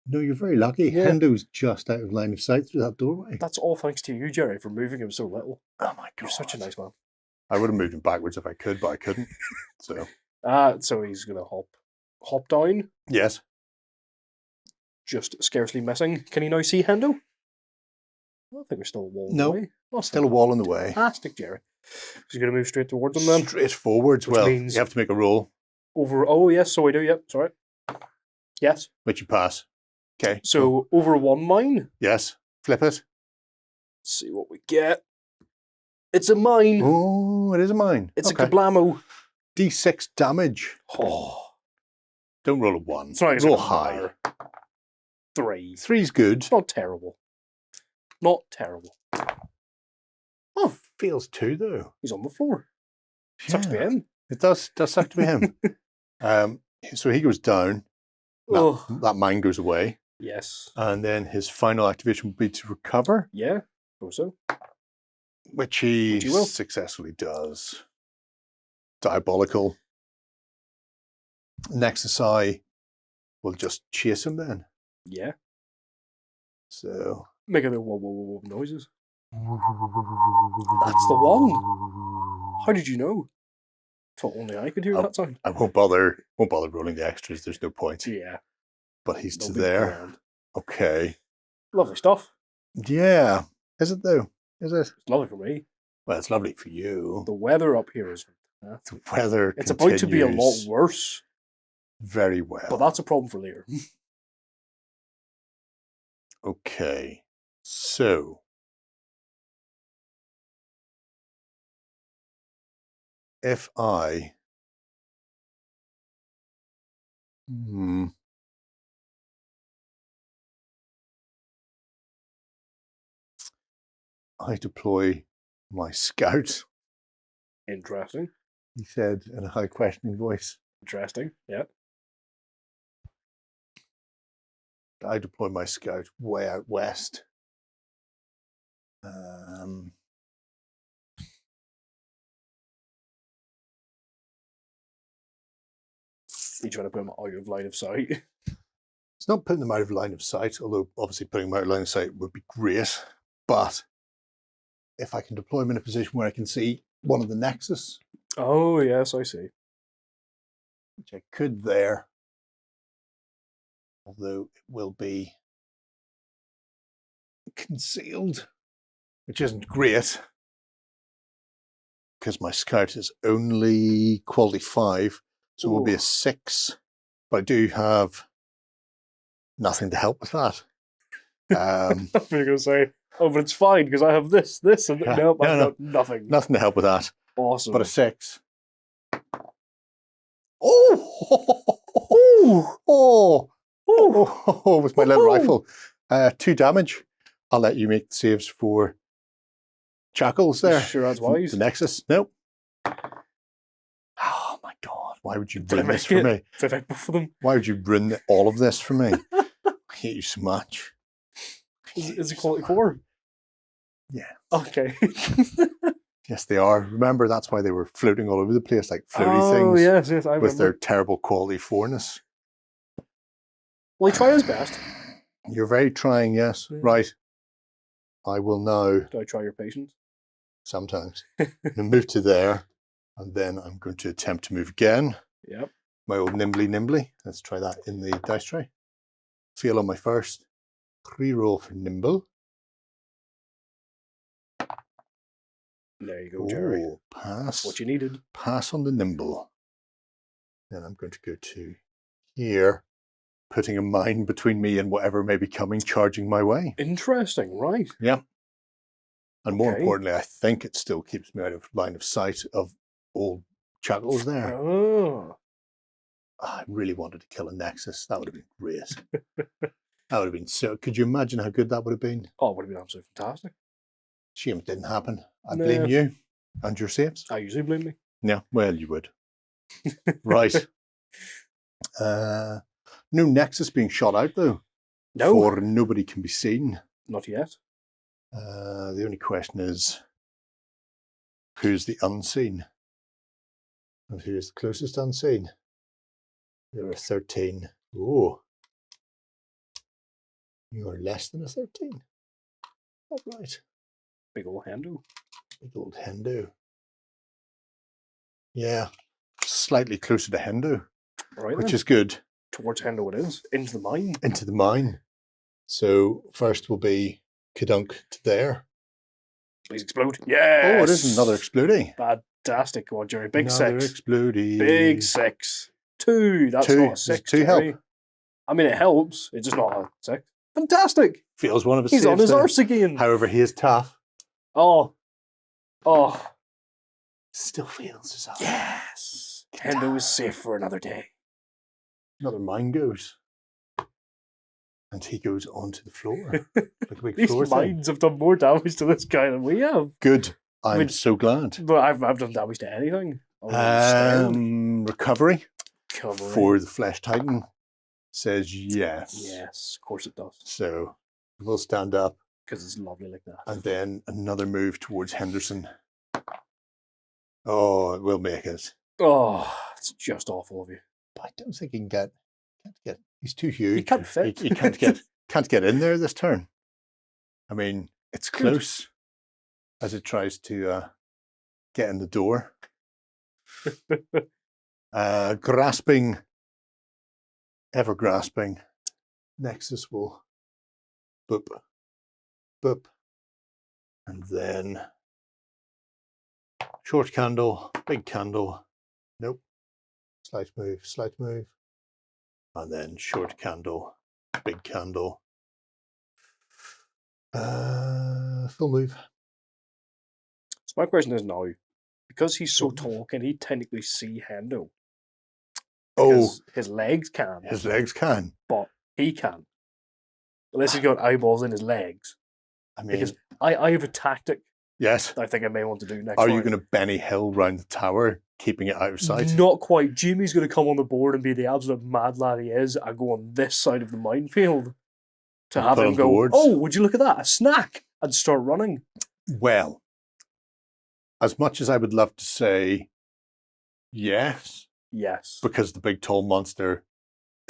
No, you're very lucky. Yeah. Hendo's just out of line of sight through that doorway. That's all thanks to you, Gerry, for moving him so little. Oh my god. You're such a nice man. I would have moved him backwards if I could, but I couldn't. So So he's gonna hop down, yes. just scarcely missing. Can he now see Hendo? I don't think we're still a wall No. away. Oh, Still a wall in the way. fantastic, Gerry. So he's gonna move straight towards him then. Straight forwards. Which Well, means- you have to make a roll, Over. Oh yes, so I do. Yep. Sorry. Yes. which you pass. Okay. So over 1 mine. Yes. Flip it. Let's see what we get. It's a mine. Oh, it is a mine. It's okay. a kablamo. D6 damage. Oh, Don't roll a 1. it's not like it's Roll gonna high. matter. 3. 3's good. It's not terrible. Not terrible. Oh, feels 2 though. He's on the floor. Sucks to be Yeah. him. It does suck to be him. So he goes down. Oh, That mine goes away. yes. And then his final activation will be to recover, Yeah. So. which he Which he will. successfully does. Diabolical. Nexus Eye will just chase him then. Yeah. So Make a little whoa, whoa, whoa, whoa noises. That's the one. How did you know? Thought only I could hear Oh. that sound. I won't bother rolling the extras. There's no point. Yeah. But he's They'll to be there. grand. Okay. Lovely stuff. Yeah. Is it though? Is it? It's lovely for me. Well, it's lovely for you. The weather up here is fantastic. The weather It's about to be a lot continues worse, very well. but that's a problem for later. Okay. So if I I deploy my scout, Interesting. he said in a high questioning voice. Interesting. Yeah. I deploy my scout way out west. You trying to put him out of line of sight. It's not putting them out of line of sight, although obviously putting them out of line of sight would be great. But if I can deploy them in a position where I can see one of the nexus, Oh, yes, I see. which I could there, although it will be concealed, which isn't great because my scout is only quality 5, so it will be a Ooh. 6. But I do have nothing to help with that. I was going to say, oh, but it's fine because I have this, and Yeah. nope, I've No. got nothing. Nothing to help with that. Awesome. But a 6. Oh! Oh! With my little Woohoo! rifle. 2 damage. I'll let you make the saves for Shackles there. Sure, that's wise. The Nexus. Nope. Oh my god. Why would you Did I ruin this make for it? me? Did I both of them? Why would you ruin all of this for me? I hate you so much. Is it quality 4? Yeah. Okay. Yes, they are. Remember, that's why they were floating all over the place, like floaty Oh, things yes, I remember. with their terrible quality fourness. Well, he tried his best. You're very trying, yes. Yeah. Right. I will now, Do I try your patience? sometimes, I'm gonna move to there, and then I'm going to attempt to move again. Yep. My old nimbly. Let's try that in the dice tray. Fail on my first. Reroll for nimble. There you go, Gerry. Oh, pass. That's what you needed. Pass on the nimble. Then I'm going to go to here, putting a mine between me and whatever may be coming, charging my way. Interesting, right? Yeah. And more Okay. importantly, I think it still keeps me out of line of sight of old Chuckles there. Oh. I really wanted to kill a Nexus. That would have been great. That would have been so. Could you imagine how good that would have been? Oh, it would have been absolutely fantastic. Shame it didn't happen. I Nah. blame you and your saves. I usually blame me. Yeah, well, you would. Right. No Nexus being shot out, though. No. For nobody can be seen. Not yet. The only question is, who's the unseen? And who's the closest unseen? You're a 13. Oh. You are less than a 13. That's right. Big old handle. Big old Hendo. Yeah. Slightly closer to Hendo, Right which then. is good. Towards Hendo it is. Into the mine. Into the mine. So first will be Kadunk to there. Please explode. Yes! Oh, it is another exploding. Fantastic one, Gerry. Big Another 6. exploding. Big 6. 2. That's Two. not a Does 6. 2 help? Gerry. I mean, it helps. It's just not a 6. Fantastic. Fails one of his He's on saves his there. arse again. However, he is tough. Oh. Oh. Still fails his arse. Yes. Hendo is safe for another day. Another mine goes. And he goes onto the floor. Like a big These floor thing. mines have done more damage to this guy than we have. Good. I'm mean- so glad. But I've done damage to anything. I don't understand. Recovery Covering. for the Flesh Titan says yes. Yes, of course it does. So we'll stand up Because it's lovely like that. and then another move towards Henderson. Oh, it will make it. Oh, it's just awful of you. But I don't think he can get. Can't get. He's too huge. He can't fit. He can't get in there this turn. I mean, it's Good. close as it tries to get in the door. Grasping, ever grasping. Nexus will boop, boop, and then short candle, big candle. Nope. Slight move, and then short candle, big candle. Full move. So my question is now, because he's so tall, can he technically see Hendo? Oh, Because his legs can, his legs can. but he can't. Unless he's got eyeballs in his legs. I mean, Because I have a tactic yes. that I think I may want to do next Are you round. going to Benny Hill round the tower, keeping it out of sight? Not quite. Jimmy's going to come on the board and be the absolute mad lad he is and go on this side of the minefield to And have put him on go, boards. oh, would you look at that? A snack! And start running. Well, as much as I would love to say yes, Yes. because the big tall monster,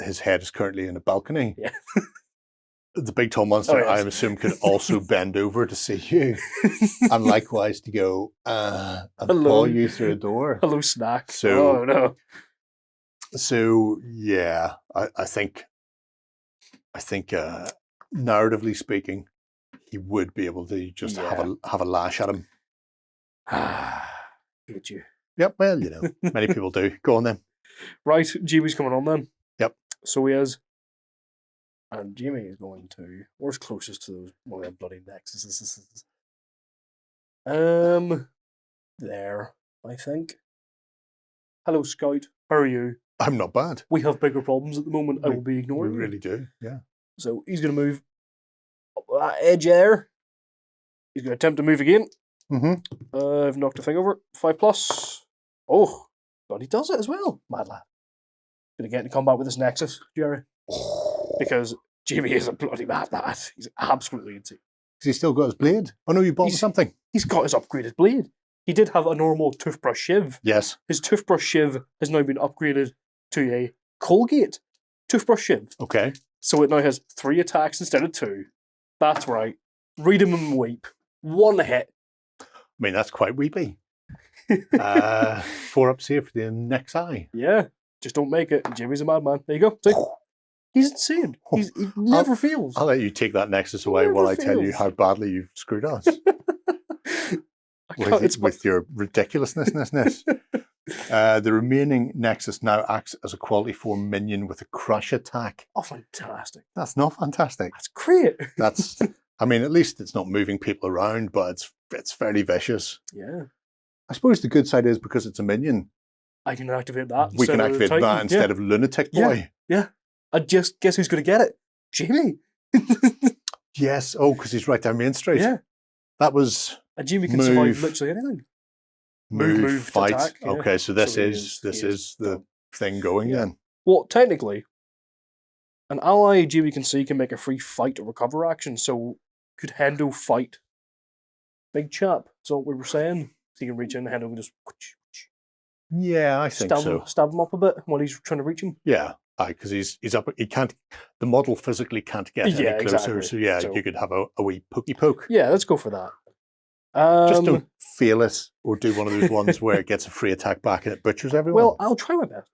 his head is currently in a balcony. Yeah. The big tall monster, Oh, yes. I assume, could also bend over to see you, and likewise to go and Hello. pull you through a door. Hello, snack. So- oh, no. So yeah, I think narratively speaking, he would be able to just have a lash at him. Hate you. Yep. Well, you know, many people do. Go on then. Right, Jimmy's coming on then. Yep. So he is. And Jimmy is going to. Where's closest to those one of them bloody nexuses? There, I think. Hello, Scout. How are you? I'm not bad. We have bigger problems at the moment. I will be We ignoring you. really do. Yeah. So he's going to move up that edge there. He's going to attempt to move again. Mm-hmm. I've knocked a thing over. 5+. Oh, but he does it as well. Mad lad. Going to get into combat with this Nexus, Gerry. Because Jimmy is a bloody mad lad. He's absolutely insane. he's still got his blade. Oh no, you bought something. He's got his upgraded blade. He did have a normal toothbrush shiv. Yes. His toothbrush shiv has now been upgraded to a Colgate toothbrush shiv. Okay. So it now has 3 attacks instead of 2. That's right. Read him and weep. 1 hit. I mean, that's quite weepy. 4 ups here for the next eye. Yeah. Just don't make it. Jimmy's a madman. There you go. See? He's insane. He never fails. I'll let you take that Nexus away Never while I tell you fails. how badly you've screwed us. It's with your ridiculousness. The remaining Nexus now acts as a quality 4 minion with a crush attack. Oh, fantastic. That's not fantastic. That's great. That's, I mean, at least it's not moving people around, but it's fairly vicious. Yeah. I suppose the good side is because it's a minion, I can activate that. we can instead of the activate Titan. that instead of Lunatic Boy. Yeah. I just guess who's going to get it? Jimmy. Yes. Oh, because he's right down Main Street. Yeah. That was And Jimmy can Move. survive literally anything. Move to fight. attack, yeah. Okay, so this So he is is the done. thing going Yeah. then. Well, technically, an ally Jimmy can see can make a free fight or recover action, so could Hendo fight Big Chap? That's what we were saying. So he can reach in, Hendo can just Yeah, I think so. stab him up a bit while he's trying to reach him. Yeah, because he's up. He can't. The model physically can't get Yeah, any closer. exactly. So yeah, So- you could have a wee pokey poke. Yeah, let's go for that. Just don't fail it, or do one of those ones where it gets a free attack back and it butchers everyone. Well, I'll try my best.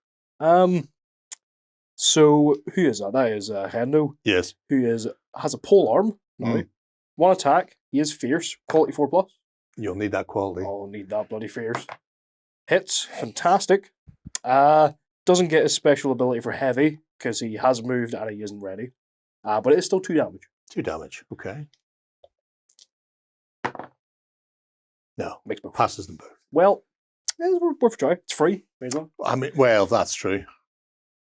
So who is that? That is Hendo, yes. who has a pole arm. Now. 1 attack. He is fierce. Quality 4+. You'll need that quality. Oh, need that bloody fierce. Hits. Fantastic. Doesn't get his special ability for heavy because he has moved and he isn't ready. But it is still 2 damage. 2 damage. Okay. No, Makes me passes them both. Well, it's worth a try. It's free. May as well. I mean, well, that's true.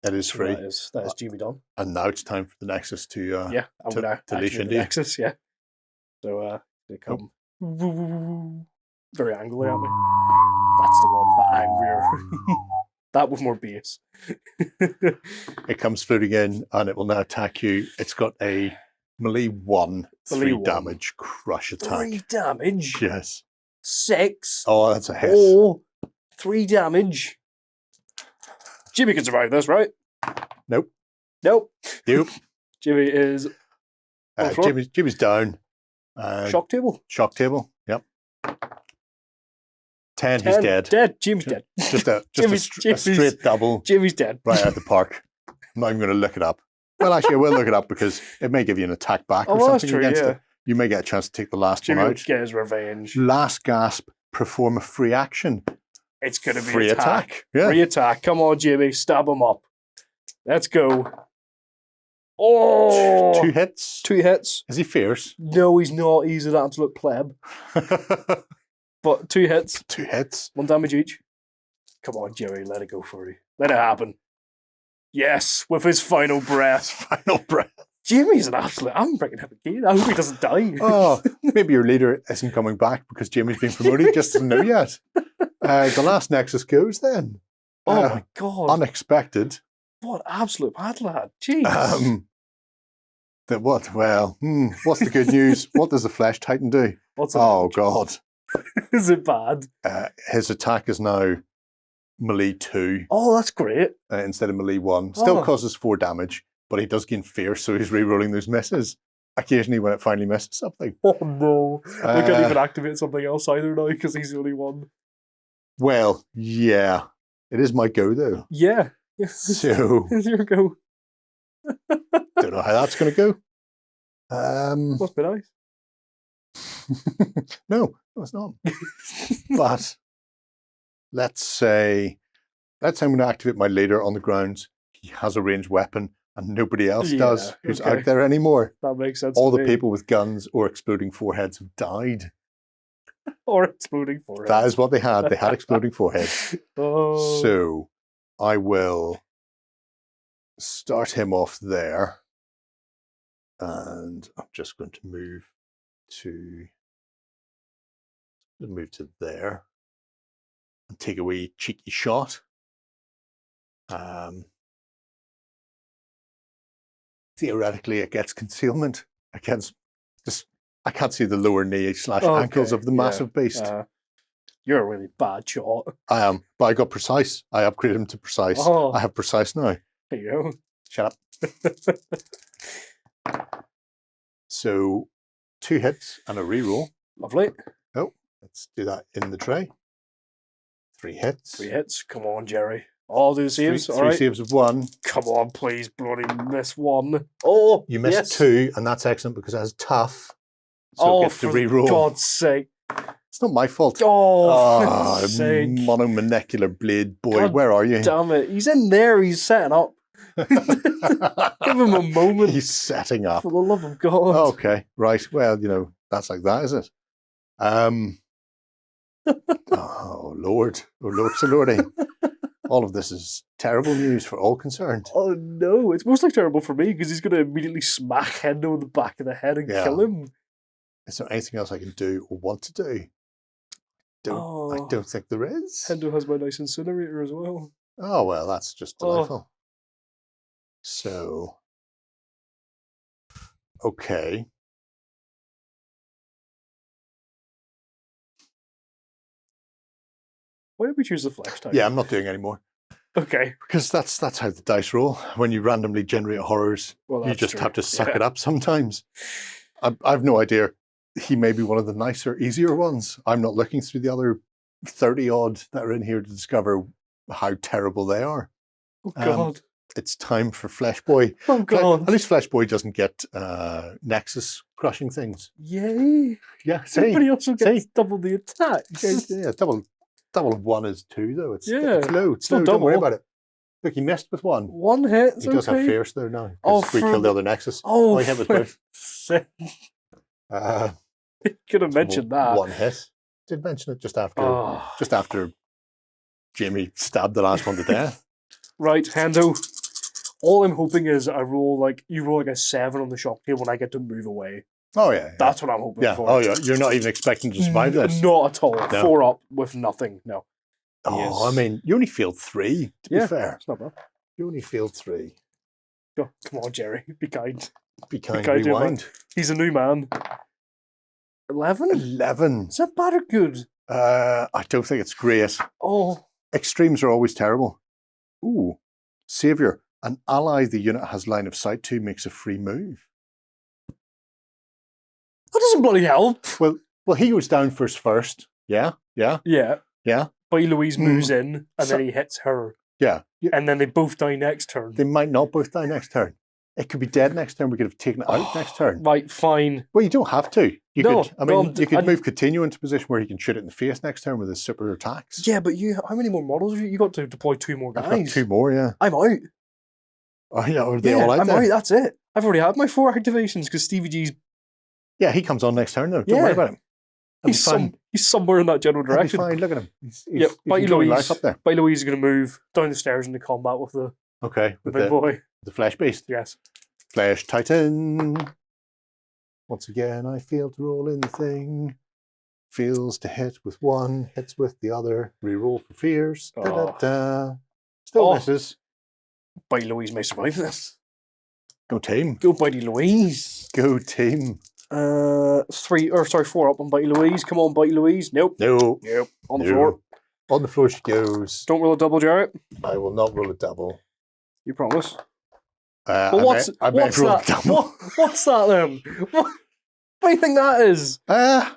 It is So free. that is Jimmy done. And now it's time for the Nexus to Yeah, I'm to- gonna to leash activate into the you. Nexus. Yeah. So they come very angrily at me. That's the one, but angrier. That with more bass. It comes floating in and it will now attack you. It's got a melee 1, 3 1. damage crush attack. 3 damage. Yes. 6. Oh, that's a hit. Oh, 3 damage. Jimmy can survive this, right? Nope. Nope. Nope. Jimmy is on the floor. Jimmy's down. Shock table. Shock table. Yep. 10, 10. he's dead. Dead. Jimmy's dead. Just a Jimmy's- straight double Jimmy's dead. right out the park. I'm not even going to look it up. Well, actually, I will look it up because it may give you an attack back Oh, or well, that's something true, against yeah. it. You may get a chance to take the last Jimmy one will out. get his revenge. Last gasp, perform a free action. It's going to be Free attack. Yeah. Free attack. Come on, Jimmy. Stab him up. Let's go. Oh! 2 hits. 2 hits. Is he fierce? No, he's not. He's an absolute pleb. But 2 hits. 2 hits. 1 damage each. Come on, Gerry. Let it go for you. Let it happen. Yes, with his final breath. Final breath. Jimmy's an absolute. I'm bringing him again. I hope he doesn't die. Oh, maybe your leader isn't coming back because Jimmy's been promoted. Just doesn't know yet. The last Nexus goes then. Oh my god. Unexpected. What absolute bad lad. Jeez. What? Well, what's the good news? What does the Flesh Titan do? What's it? Oh, God. Is it bad? His attack is now melee 2 Oh, that's great. instead of melee 1. Still Oh. causes 4 damage, but he does gain fierce, so he's re-rolling those misses. Occasionally when it finally misses something. Oh no. We can't Uh, even activate something else either now because he's the only one. Well, yeah. It is my go, though. Yeah. So, Here's your go. don't know how that's going to go. Must be nice. No, it's not. But let's say I'm going to activate my leader on the grounds. He has a ranged weapon and nobody else Yeah, does who's okay. out there anymore. That makes sense. All to the me. people with guns or exploding foreheads have died. Or exploding foreheads. That is what they had. They had exploding foreheads. Oh. So I will start him off there. And I'm just going to move to there and take a wee cheeky shot. Theoretically, it gets concealment against just I can't see the lower knee / ankles of the yeah. massive beast. You're a really bad shot. I am, but I got precise. I upgraded him to precise. Oh. I have precise now. There you go. Shut up. So 2 hits and a reroll. Lovely. Oh, let's do that in the tray. 3 hits. 3 hits. Come on, Gerry. I'll do the saves. Three All right. saves of 1. Come on, please, bloody miss 1. Oh, You missed yes. 2, and that's excellent because that's tough. So get to for reroll. God's sake. It's not my fault. Oh, for God's sake. Monomolecular blade boy, God where are you? Damn it. He's in there. He's setting up. Give him a moment. He's setting up. For the love of God. Okay, right. Well, that's like that, is it? Oh, Lord. Oh, Lord, so Lordy. All of this is terrible news for all concerned. Oh, no. It's mostly terrible for me because he's going to immediately smack Hendo in the back of the head and kill him. Is there anything else I can do or want to do? I don't think there is. Hendo has my nice incinerator as well. Oh, well, that's just delightful. So, okay. Why did we choose the flesh type? Yeah, I'm not doing any more. Okay. Because that's how the dice roll. When you randomly generate horrors, Well, you just have to suck it up sometimes. I've no idea. He may be one of the nicer, easier ones. I'm not looking through the other 30-odd that are in here to discover how terrible they are. Oh, God. It's time for Flesh Boy. Oh, God. At least Flesh Boy doesn't get Nexus crushing things. Yay. Yeah, see? But he also gets double the attacks. Yeah, double of 1 is 2, though. It's low. It's still low. Don't worry double. about it. Look, he missed with 1. 1 hit. He does have fierce there now. Oh, we killed the other Nexus. Oh, he hit with both. You could have mentioned that. 1 hit. Did mention it just after Jamie stabbed the last one to death. Right, Hendo. All I'm hoping is you roll like a 7 on the shock table and I get to move away. Oh, yeah. That's what I'm hoping for. Oh, yeah. You're not even expecting to survive this? Not at all. No. 4 up with nothing. No. Oh, I mean, you only failed 3, to be fair. It's not bad. You only failed 3. Oh, come on, Gerry. Be kind. Be kind, rewind. He's a new man. 11? 11. Is that bad or good? I don't think it's great. Oh. Extremes are always terrible. Ooh. Savior. An ally the unit has line of sight to makes a free move. That doesn't bloody help. Well, he goes down first. Yeah. But Louise moves in and then he hits her. Yeah. And then they both die next turn. They might not both die next turn. It could be dead next turn. We could have taken it out next turn. Right, fine. Well, you don't have to. You could move Continue into a position where he can shoot it in the face next turn with his super attacks. Yeah, but how many more models have you got to deploy 2 more guys? I've got 2 more, yeah. I'm out. Oh, yeah, are they all out there? I'm out, that's it. I've already had my 4 activations because Stevie G's... Yeah, he comes on next turn though. Don't worry about him. He's somewhere in that general direction. Fine, look at him. He's Bitey enjoying Louise. life up there. Bitey Louise is going to move down the stairs into combat with the big boy. The Flesh Beast. Yes. Flesh Titan. Once again, I fail to roll in the thing. Fails to hit with 1, hits with the other. Reroll for fears. Still misses. Bitey Louise may survive this. Go team. Go Bitey Louise. Go team. 4 up on Bitey Louise. Come on, Bitey Louise. Nope. On the floor. On the floor she goes. Don't roll a double, Jarrett. I will not roll a double. You promise? What's that? What's that then? What do you think that is? I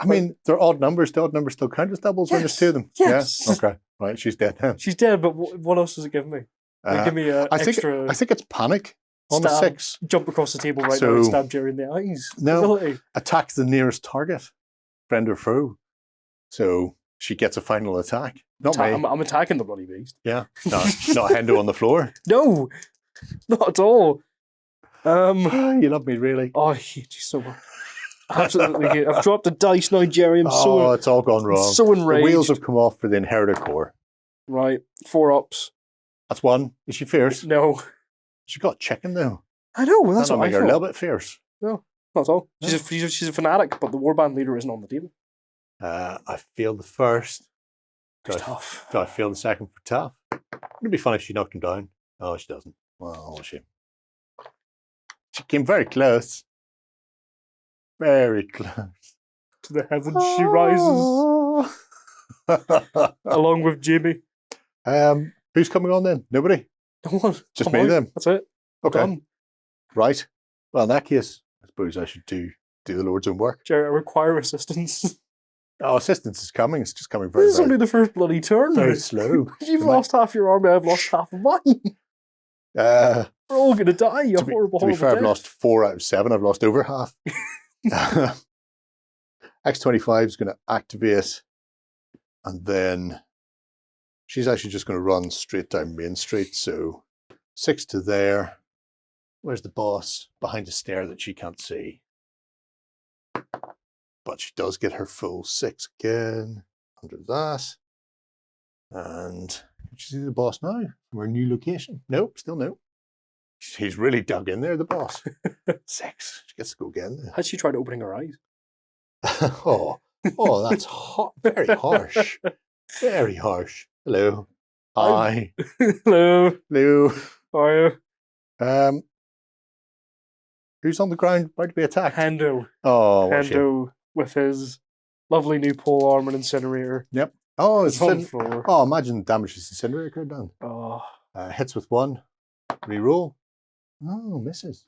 mean, they're odd numbers. The odd numbers still count as doubles when there's 2 of them. Yes. Yeah? Okay. Right, she's dead now. She's dead, but what else does it give me? Give me an extra... I think it's panic on the 6. Jump across the table now and stab Gerry in the eyes. No, attack the nearest target, friend or foe. So she gets a final attack. Not me. I'm attacking the bloody beast. Yeah, not Hendo on the floor. No, not at all. You love me, really. Oh, I hate you so much. Absolutely hate. I've dropped the dice now, Gerry. It's all gone wrong. So enraged. The wheels have come off for the Inheritor core. Right, 4 ups. That's 1. Is she fierce? No. She got chicken though. I know. That's what I make her a little bit fierce. No, not at all. She's a fanatic, but the warband leader isn't on the table. I failed the first. It's tough. Do I fail the second for tough? It'd be fun if she knocked him down. Oh, she doesn't. Well, she came very close. Very close. To the heavens she rises, along with Jamie. Who's coming on then? Nobody? No one. Just Come me on, then? That's it. Okay. Done. Right. Well, in that case, I suppose I should do the Lord's own work. Gerry, I require assistance. Oh, assistance is coming. It's just coming This is very, only the first bloody turn. very slow. You've Am I- lost half your army, I've lost half of mine. Uh, We're all going to die. You to be horrible fair, I've death. lost 4 out of 7. I've lost over half. X25 is going to activate, and then she's actually just going to run straight down Main Street. So 6 to there. Where's the boss? Behind a stair that she can't see. But she does get her full 6 again under that. And can she see the boss now from her new location? Nope, still no. He's really dug in there, the boss. 6. She gets to go again. Had she tried opening her eyes? oh, that's very harsh. Very harsh. Hello. Hi. Hello. Hello. How are you? Who's on the ground about to be attacked? Hendo. Oh, what a shame. Hendo with his lovely new pole arm and incinerator. Oh, It's on the floor. Oh, imagine the damage this incinerator could have done. Oh. Hits with 1. Reroll. Oh, misses.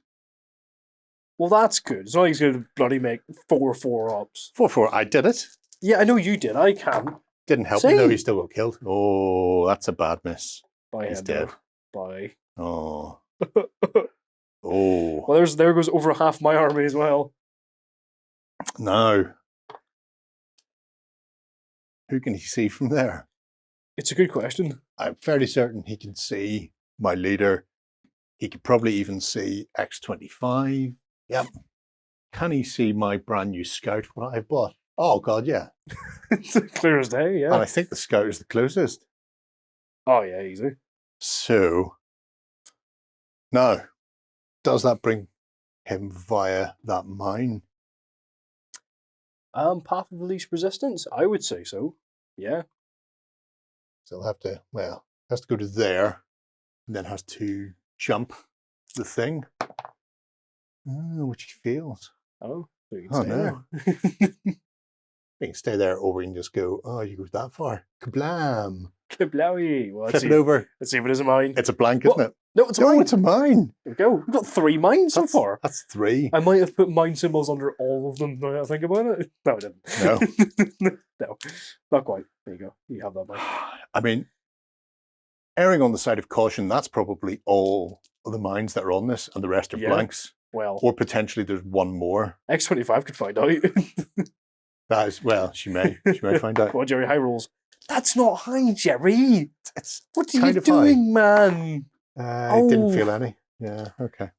Well, that's good. It's not like he's going to bloody make 4 ups. 4-4. I did it. Yeah, I know you did. I can. Didn't help See? me though. He still got killed. Oh, that's a bad miss. Bye, He's Hendo. dead. Bye. Oh. Oh. Well, there goes over half my army as well. No. Who can he see from there? It's a good question. I'm fairly certain he can see my leader. He could probably even see X25. Yep. Can he see my brand new scout, what I've bought? Oh, God, yeah. It's clear as day, yeah. And I think the scout is the closest. Oh, yeah, easy. So, now, does that bring him via that mine? Path of least resistance? I would say so. Yeah. So he'll have to, well, has to go to there, and then has to jump the thing. Oh, which he fails. Oh, so you Oh, can no. stay We can stay there, or we can just go, oh, you go that far. Kablam. there. Kablowy. Well, Flip it over. let's see if it is a mine. It's a blank, What? isn't it? No, it's a No, mine. it's a mine. There we go. We've got 3 mines so That's, far. that's 3. I might have put mine symbols under all of them now that I think about it. No, I didn't. No. No, not quite. There you go. You have that mine. I mean, erring on the side of caution, that's probably all of the mines that are on this, and the rest are Yeah. blanks. Well, Or potentially there's one more. X25 could find out. That is, well, she may find out. Come on, Gerry, high rolls. That's not high, Gerry. It's What are kind you of high. doing, man? I didn't feel any. Yeah, okay.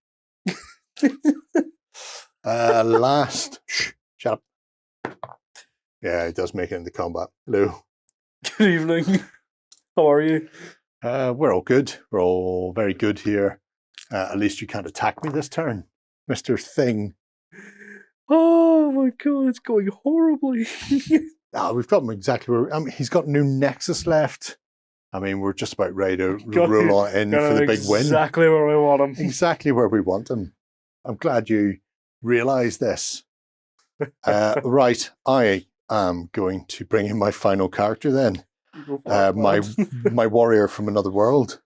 Last. Shh, shut up. Yeah, it does make it into combat. Hello. Good evening. How are you? We're all good. We're all very good here. At least you can't attack me this turn, Mr. Thing. Oh my god, it's going horribly. We've got him exactly where. I mean, he's got no Nexus left. I mean, we're just about ready to Got roll on in for the big win. Exactly where we want him. Exactly where we want him. I'm glad you realise this. Right, I am going to bring in my final character then. Go for it, My lad. my warrior from another world,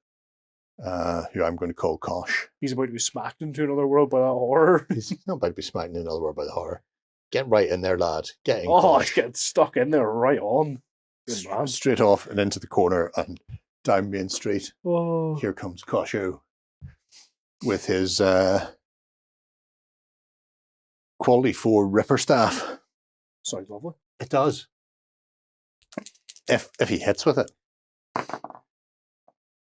who I'm going to call Kosh. He's about to be smacked into another world by that horror. He's not about to be smacking in another world by the horror. Get right in there, lad. Get in, Oh, Kosh. it's getting stuck in there right on. Good man. Straight off and into the corner and down Main Street. Oh. Here comes Kosho with his quality 4 Ripper Staff. Sounds lovely. It does. If he hits with it.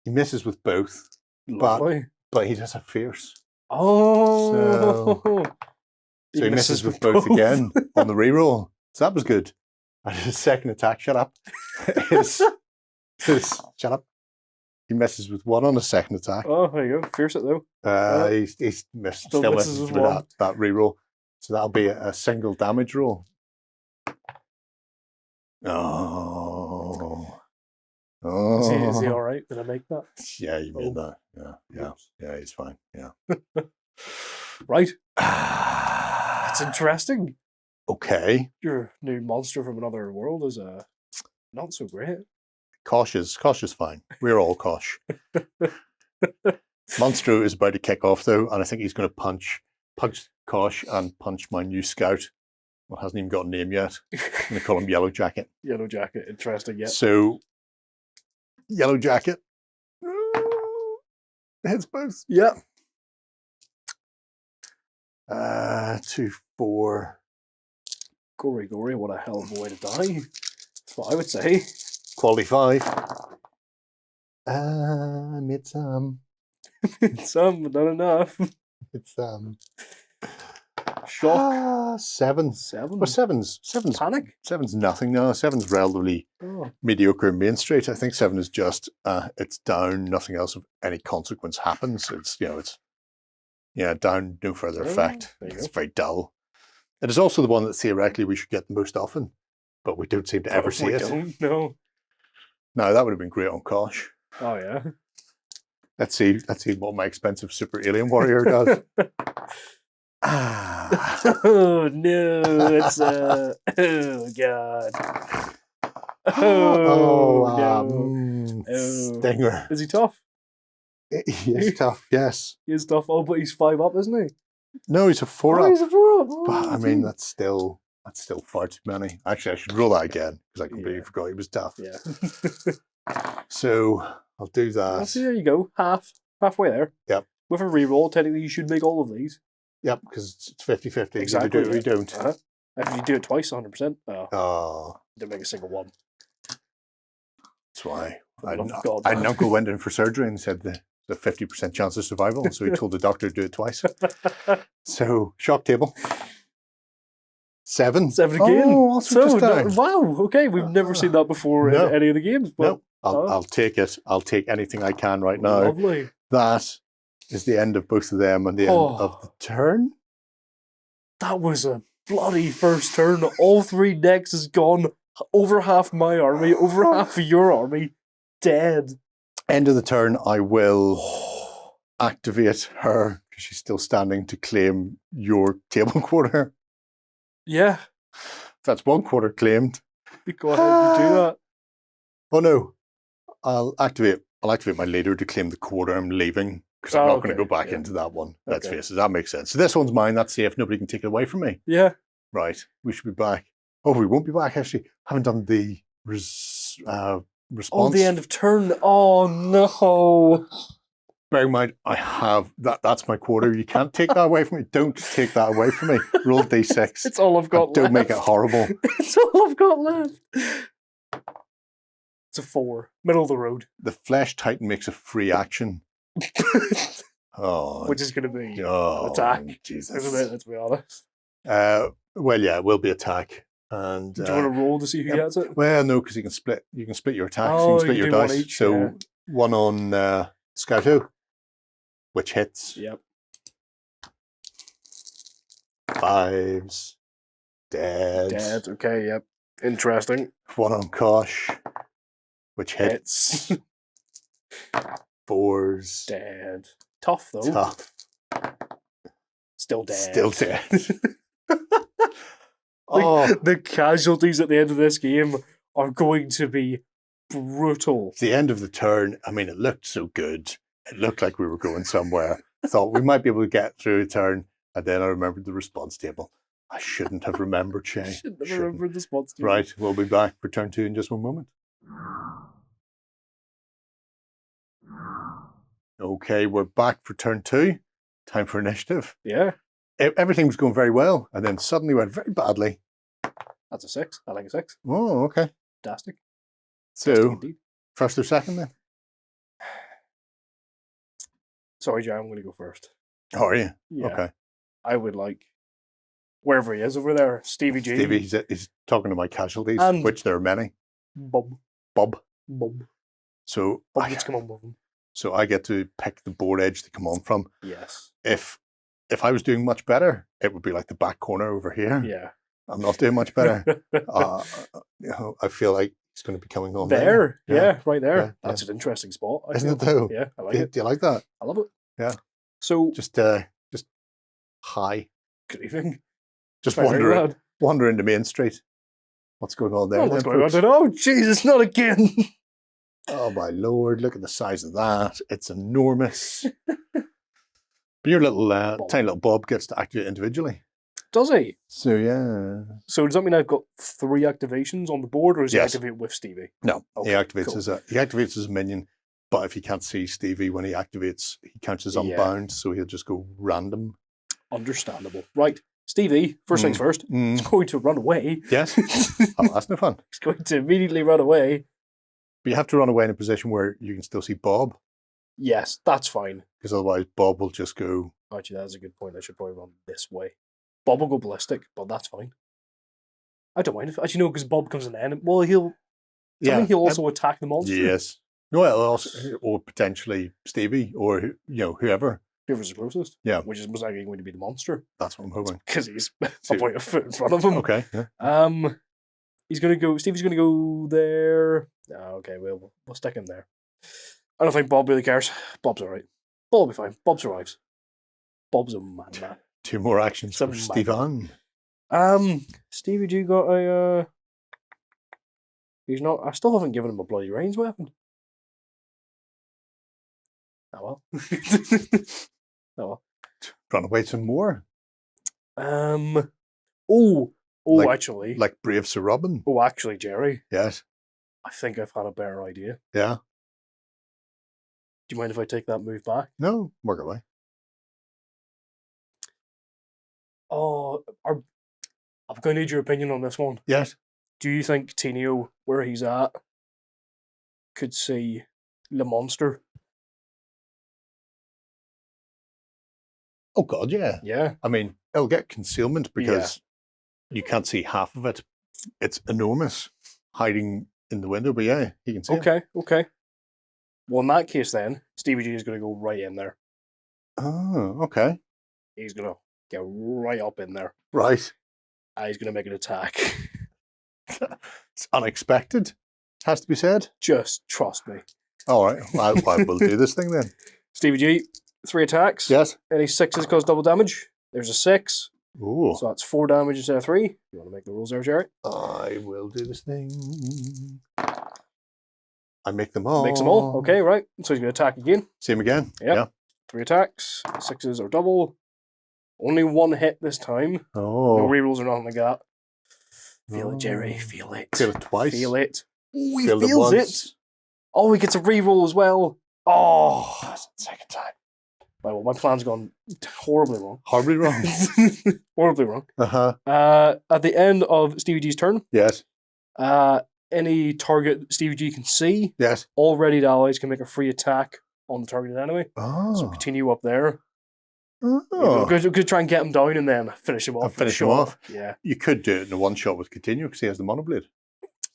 He misses with both, Lovely. but he does have fierce. Oh. So he misses with both again on the reroll. So that was good. And his second attack, shut up. Shut up. He misses with 1 on the second attack. Oh, there you go. Fierce it though. He's missed, still misses with with 1. that reroll. So that'll be a single damage roll. Oh. Is he all right? Did I make that? Yeah, you made Oh. that. Yeah, he's fine. Yeah. Right. It's That's interesting. Okay. Your new monster from another world is not so great. Kosh is fine. We're all Kosh. Monstro is about to kick off though, and I think he's going to punch Kosh and punch my new scout. Well, hasn't even got a name yet. I'm going to call him Yellow Jacket. Yellow Jacket, interesting, yeah. So, Yellow Jacket hits both. Yeah. 2, 4. Gory, what a hell of a way to die. That's what I would say. Quality 5. Made some. Some, but not enough. It's Shock. 7. 7. Well, seven's Panic. 7's nothing. No, 7's relatively mediocre in Main Street. I think 7 is just it's down. Nothing else of any consequence happens. It's down. No further effect. It's very dull. It is also the one that theoretically we should get the most often, but we don't seem to ever see it. Don't, no. No, that would have been great on Kosh. Oh yeah. Let's see what my expensive super alien warrior does. Oh no, it's oh god. No. Stinger. Is he tough? He is tough, yes. He is tough. Oh, but he's 5 up, isn't he? No, he's a 4 up. He's a 4 up. Oh, But I mean, that's still far too many. Actually, I should roll that again because I completely forgot he was tough. Yeah. So I'll do that. Well, see, there you go. Halfway there. Yep. With a reroll, technically you should make all of these. Yep, because it's 50-50. Exactly. You do it or you don't. If you do it twice, 100%. Oh. Didn't make a single one. That's why. I love had God, an man. uncle went in for surgery and said the 50% chance of survival, so he told the doctor to do it twice. So, shock table. 7. 7 again. Oh, also just down. Wow, okay, we've never seen that before No. in any of the games. But, No, I'll take it. I'll take anything I can right now. Lovely. That is the end of both of them and the end of the turn. That was a bloody first turn. All 3 decks is gone. Over half my army, over half of your army. Dead. End of the turn, I will activate her because she's still standing to claim your table quarter. Yeah. That's 1 quarter claimed. You go ahead and do that. Oh no. I'll activate my leader to claim the quarter I'm leaving because I'm not going to go back into that one. Let's face it, that makes sense. So this one's mine, that's safe, nobody can take it away from me. Yeah. Right, we should be back. Oh, we won't be back actually. Haven't done the response. Oh, the end of turn. Oh no. Bear in mind, I have that's my quarter. You can't take that away from me. Don't take that away from me. Roll D6. It's all I've got left. Don't make it horrible. It's all I've got left. It's a 4. Middle of the road. The Flesh Titan makes a free action. Oh, Which is going to be oh, attack. Jesus. Isn't it? Let's be honest. Well, yeah, it will be attack. And Do you want to roll to see who gets it? well, no, because you can split your attacks. Oh, you can split you your do one dice. each, So yeah. one on Scouto, which hits. Yep. 5s. Dead. Dead. Okay, yep. Interesting. One on Kosh, which hits. 4s. Dead. Tough though. Tough. Still dead. Still dead. Oh, The casualties at the end of this game are going to be brutal. it's the end of the turn. I mean, it looked so good. It looked like we were going somewhere. I thought we might be able to get through a turn. And then I remembered the response table. I shouldn't have remembered, Shay. Shouldn't have remembered the spots. Right, we'll be back for turn 2 in just one moment. Okay, we're back for turn 2. Time for initiative. Yeah. Everything was going very well, and then suddenly went very badly. That's a 6. I like a 6. Oh, okay. Fantastic. So, Indeed. first or second then? Sorry, Jay, I'm going to go first. Oh, are you? Yeah. Okay. I would like, wherever he is over there, Stevie G. Stevie, he's talking to my casualties, And- which there are many. Bob. Bob. Bob. So, Bob gets come on with him. so I get to pick the board edge to come on from. Yes. If I was doing much better, it would be like the back corner over here. Yeah. I'm not doing much better. I feel like he's going to be coming on there. Yeah. Yeah, right there. Yeah, That's an interesting spot. I Isn't it feel. though? Yeah, I like Do, it. do you like that? I love it. Yeah. So, Just high. good evening. Just Very bad. wandering the main street. What's going on there? Oh, what's then, going on? folks? Oh, Jesus, not again. Oh my lord! Look at the size of that. It's enormous. But your little tiny little Bob gets to activate individually. Does he? So yeah. So does that mean I've got 3 activations on the board, or is Yes. it activate with Stevie? No, Okay, he activates cool. he activates as a minion. But if he can't see Stevie when he activates, he counts as Yeah. unbound, so he'll just go random. Understandable. Right, Stevie, first things first, Mm. he's going to run away. Yes. Oh, that's no fun. He's going to immediately run away. But you have to run away in a position where you can still see Bob, Yes, that's fine. because otherwise Bob will just go. Actually, that's a good point. I should probably run this way. Bob will go ballistic, but that's fine. I don't mind if, actually, no, because Bob comes in and well, he'll he'll also attack the monster. Yes. No, well, also, or potentially Stevie, or whoever. Whoever's the closest. Yeah. Which is most likely going to be the monster That's what I'm hoping. because he's See- about a foot in front of him. Okay. Yeah. He's gonna go. Stevie's gonna go there. Oh, okay, we'll stick him there. I don't think Bob really cares. Bob's alright. Bob will be fine. Bob survives. Bob's a madman. 2 more actions Some for Stevan. Stevie G got a. He's not. I still haven't given him a bloody range weapon. Oh well. Oh well. Run away some more, Oh, Like- actually. like Brave Sir Robin. Oh, actually, Gerry. Yes. I think I've had a better idea. Yeah. Do you mind if I take that move back? No, work away. Oh, I'm going to need your opinion on this one. Yes. Do you think Tinio, where he's at, could see Le Monster? Oh God, yeah. Yeah. I mean, it'll get concealment because you can't see half of it. It's enormous, hiding in the window. But yeah, you can see it. Okay. Well, in that case, then Stevie G is going to go right in there. Oh, okay. He's going to get right up in there. Right. And he's going to make an attack. It's unexpected, has to be said. Just trust me. All right. I will do this thing then. Stevie G, 3 attacks. Yes. Any 6s cause double damage. There's a 6. Ooh. So that's 4 damage instead of 3. You want to make the rules there, Gerry? I will do this thing. I make them all. Makes them all. Okay, right. So he's going to attack again. Same again. Yep. Yeah. 3 attacks. 6s are double. Only 1 hit this time. Oh. No rerolls or nothing like that. Feel it, Gerry. Oh. Feel it. Feel it twice. Feel it. Oh, he Feel it feels it. once. Oh, he gets a reroll as well. Oh. That's the second time. Right, well, my plan's gone horribly wrong. Horribly wrong. Horribly wrong. Uh-huh. At the end of Stevie G's turn, Yes. any target Stevie G can see, Yes. all readied allies can make a free attack on the targeted enemy. Oh. So continue up there. Oh. We're going to try and get him down and then finish him off. And finish with a him shot. off. Yeah. You could do it in a one shot with Continue because he has the monoblade.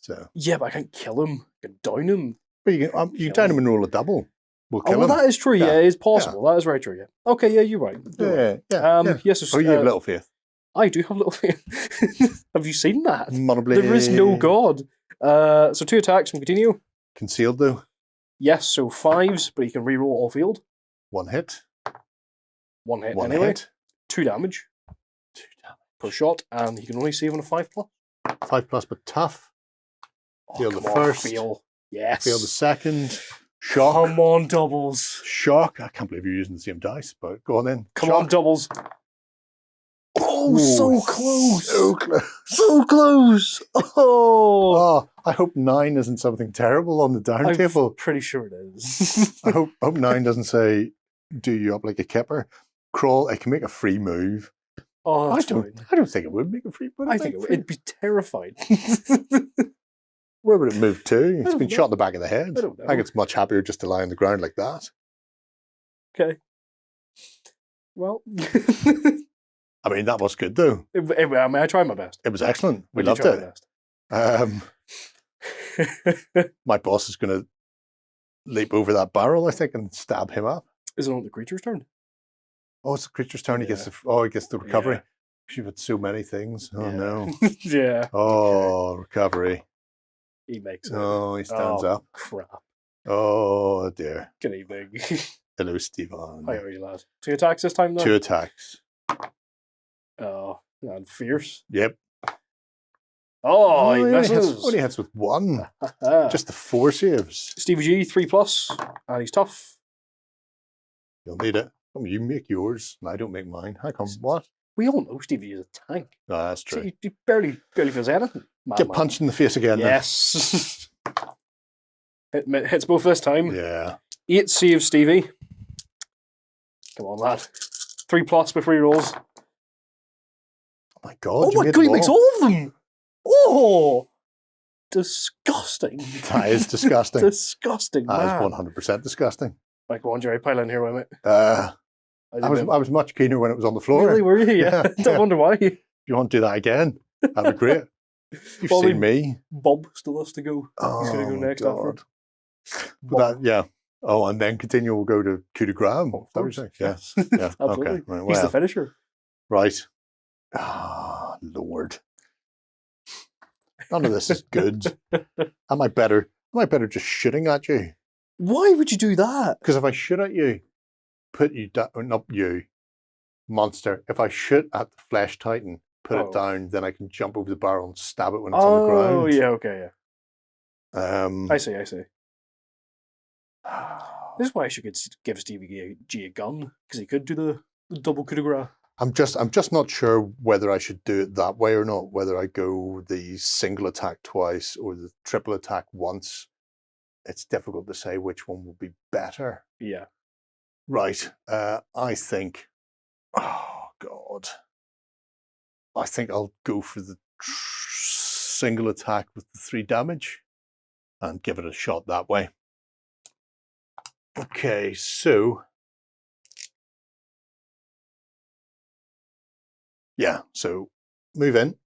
So, Yeah, but I can't kill him. I can down him. but you can down him and roll a double. We'll Oh, kill well, him. that is true. Yeah, Yeah. it is possible. That is very true. Yeah. Okay, yeah, you're right. You're right. Yeah. Yes, it's, Oh, you have little faith. I do have little faith. Have you seen that? Monoblade. There is no god. So 2 attacks from continue. Concealed though. Yes, so 5s, but you can reroll all field. 1 hit. 1 hit One anyway. hit. 2 damage 2 damage. per shot, and you can only save on a 5+. 5+, but tough. Oh, Feel the come on, first. Feel. Yes. Fail the second. Shock. Come on, doubles. Shock. I can't believe you're using the same dice, but go on then. Come on, doubles. Oh, so close. So close. So close. Oh. Oh, I hope 9 isn't something terrible on the down I'm table. pretty sure it is. I hope 9 doesn't say, do you up like a kipper? Crawl, I can make a free move. Oh, I that's don't fine. I don't think it would make a free move. I think it'd be terrified. Where would it move to? It's don't been know. shot in the back of the head. I don't know. think it's much happier just to lie on the ground like that. Okay. Well, I mean, that was good though. I tried my best. It was excellent. We I did loved try it. my best. My boss is going to leap over that barrel, I think, and stab him up. Is it on the creature's turn? Oh, it's the creature's turn. He gets Yeah. he gets the recovery. Yeah. You've had so many things. Oh Yeah. no. Yeah. Oh, recovery. He makes it. Oh, he stands Oh, up. Crap. Oh dear. Good evening. Hello, Stephen. How are you, lad? 2 attacks this time, though? 2 attacks. Oh. And fierce. Yep. Oh, he only misses. only hits with 1. Just Just the 4 saves. Stevie G, 3+, and he's tough. You'll need it. I mean, you make yours, and I don't make mine. How come? What? We all know Stevie G is a tank. No, that's true. See, he barely feels anything. Get punched in the face again. Yes. Hits both this time. Then. Yeah. 8 saves, Stevie. Come on, lad. 3+ before he rolls. Oh my god. Oh you my made god, he them makes all. all of them! Oh! Disgusting. That is disgusting. Disgusting, That man. is 100% disgusting. Right, go on, Gerry, pile in here with me. I was much keener when it was on the floor. Really, were you? Yeah. Yeah, Don't yeah. wonder why. If you want to do that again, that'd be great. You've Well, seen me. Bob still has to go. Oh, He's going to go my next God. after. But that, yeah. Oh, and then continue. We'll go to coup de grace. Of Is that what course. you're saying? Yeah. Yes. Yeah. Absolutely. Okay. Right, He's the well, finisher. right. Ah, Lord. None of this is good. Am I better just shooting at you? Why would you do that? Because if I shoot at you, put you down, not you, monster. If I shoot at the flesh titan, put Oh. it down, then I can jump over the barrel and stab it when it's on the ground. Oh, yeah, okay, yeah. Um, I see. This is why I should give Stevie G a gun, because he could do the double coup de grace. I'm just not sure whether I should do it that way or not. Whether I go the single attack twice or the triple attack once. It's difficult to say which one will be better. Yeah. Right. I think. Oh God. I think I'll go for the single attack with the 3 damage, and give it a shot that way. Okay, so. Yeah, so move in,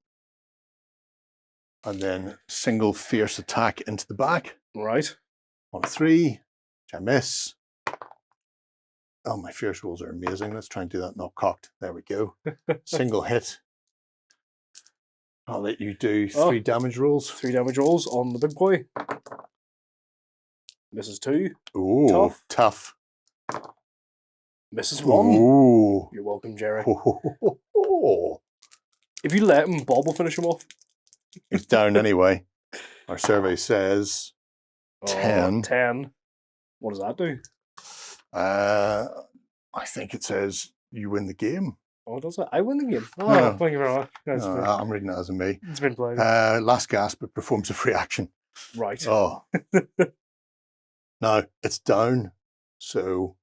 and then single fierce attack into the back. Right. On a 3, which I miss. Oh, my fierce rolls are amazing. Let's try and do that not cocked. There we go. Single hit. I'll let you do 3 damage rolls. 3 damage rolls on the big boy. Misses 2. Ooh, tough. Misses 1. Ooh. You're welcome, Gerry. Oh. If you let him, Bob will finish him off. He's down anyway. Our survey says 10. 10. What does that do? I think it says you win the game. Oh, does it? I win the game. Oh, No. thank you very much. That's No, fair. I'm reading it as a me. It's been played. Last gasp, it performs a free action. Right. Oh. Now, it's down, so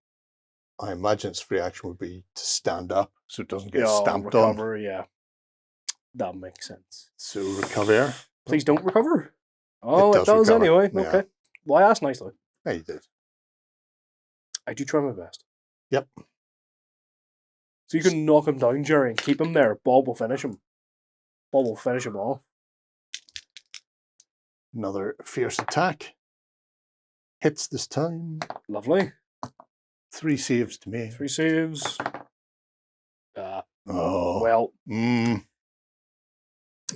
I imagine its free action would be to stand up so it doesn't get stamped on. recover, yeah. That makes sense. So recover. Please don't recover. Oh, it does does recover, anyway. yeah. Okay. Well, I asked nicely. Yeah, you did. I do try my best. Yep. So you can knock him down, Gerry, and keep him there. Bob will finish him. Bob will finish him off. Another fierce attack. Hits this time. Lovely. 3 saves to me. 3 saves. Oh. Well, Mm.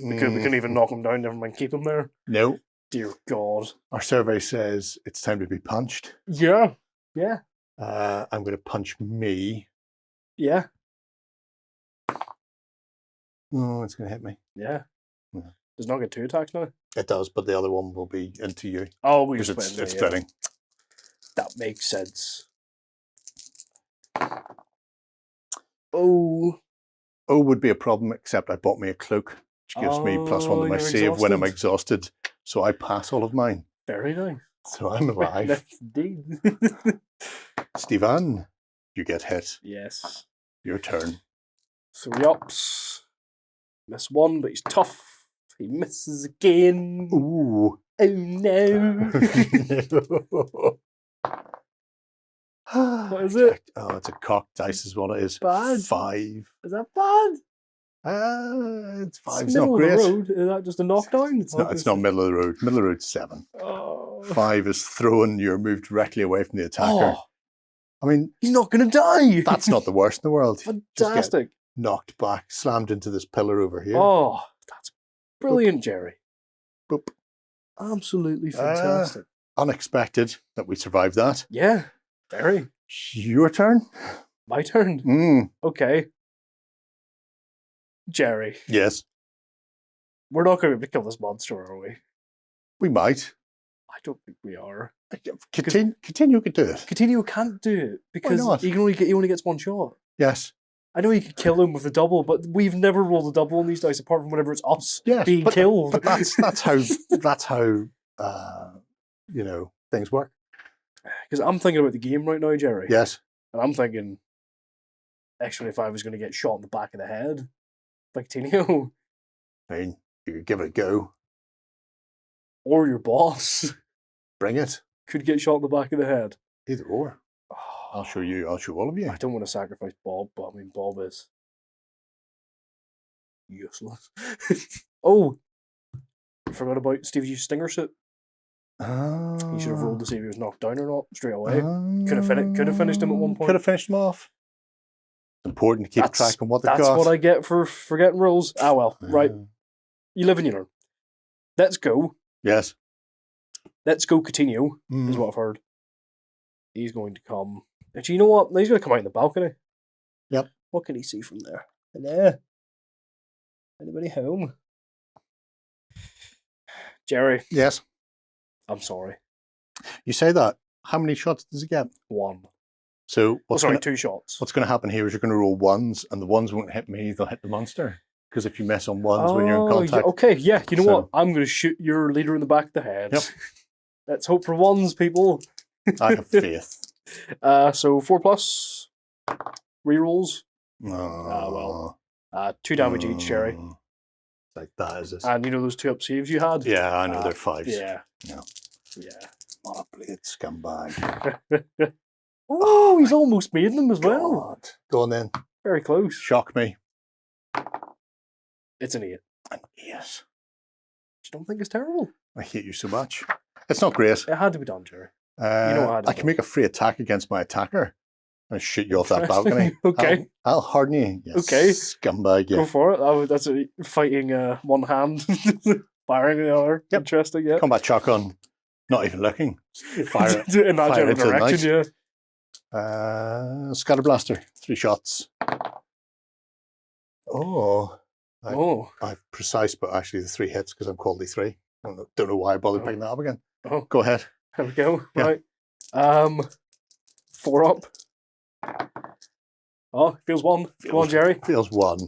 we couldn't even knock him down, never mind keep him there. No. Dear God. Our survey says it's time to be punched. Yeah. Yeah. I'm going to punch me. Yeah. Oh, it's going to hit me. Yeah. Yeah. Does not get 2 attacks now? It does, but the other one will be into you. Oh, we Because just it's fitting. That makes sense. Oh. O would be a problem, except I bought me a cloak, which gives me +1 to my you're save when I'm exhausted. So I pass all of mine. Very nice. So I'm alive. That's indeed. Stevan, you get hit. Yes. Your turn. 3 ups. Miss 1, but he's tough. He misses again. Ooh. Oh no. What is it? Oh, it's a cocked dice is what it is. Bad. 5. Is that bad? It's 5. It's It's not middle great. of the road. Is that just a knockdown? It's not middle of the road. Middle of the road's 7. Oh. 5 is throwing your move directly away from the attacker. Oh, I mean, he's not going to die. that's not the worst in the world. Just get Fantastic. knocked back, slammed into this pillar over here. Oh, that's brilliant, Gerry. Boop. Absolutely fantastic. Unexpected that we survived that. Yeah, very. Your turn. My turn. Mm. Okay. Gerry, Yes, we're not going to be able to kill this monster, are we? we might. I don't think we are. Continue could do it. Coutinho can't do it because not? he only gets one shot. Yes. I know you could kill him with the double, but we've never rolled a double on these dice apart from whenever it's us Yes, being killed. But that's how things work. Because I'm thinking about the game right now, Gerry. Yes. And I'm thinking, actually, if I was going to get shot in the back of the head by Coutinho, I mean, you could give it a go. or your boss Bring it. could get shot in the back of the head. Either or. I'll show you. I'll show all of you. I don't want to sacrifice Bob, but I mean, Bob is useless. Oh, I forgot about Stevie G's stinger suit. He should have rolled to see if he was knocked down or not straight away. Could have finished him at one point. Could have finished him off. It's important to keep track on what they've got. That's what I get for forgetting rules. Ah well, right. You live and you learn. Let's go. Yes. Let's go Coutinho, is what I've heard. He's going to come. Actually, you know what? He's going to come out in the balcony. Yep. What can he see from there? Hello? Anybody home? Gerry. Yes. I'm sorry. You say that. How many shots does he get? 1. So two shots. What's going to happen here is you're going to roll ones, and the ones won't hit me, they'll hit the monster. Because if you mess on ones when you're in contact... Okay, yeah, you know what? I'm going to shoot your leader in the back of the head. Yep. Let's hope for ones, people. I have faith. So 4+. Rerolls. Oh. 2 damage each, Gerry. It's like that, is it? And you know those 2 up saves you had? Yeah, I know they're 5s. Yeah. Yeah. Yeah. Monoblade scumbag. Oh, he's almost made them as well. God. Go on then. Very close. Shock me. It's an 8. An 8. You don't think it's terrible? I hate you so much. It's not great. It had to be done, Gerry. You know what I can make a free attack against my attacker and shoot you off that balcony. Okay. I'll harden you. You Okay. Scumbag. Go for it. That's fighting one hand, firing the other. Yep. Interesting, yeah. Combat shotgun. Not even looking. Fire it. In that fire general it to the direction, night. yeah. Scatter blaster. 3 shots. Oh. I've precise, but actually the 3 hits because I'm quality 3. Don't know why I bothered picking that up again. Oh. Go ahead. There we go. Yeah. Right. 4 up. Oh, feels 1. Come on, Gerry. Feels 1.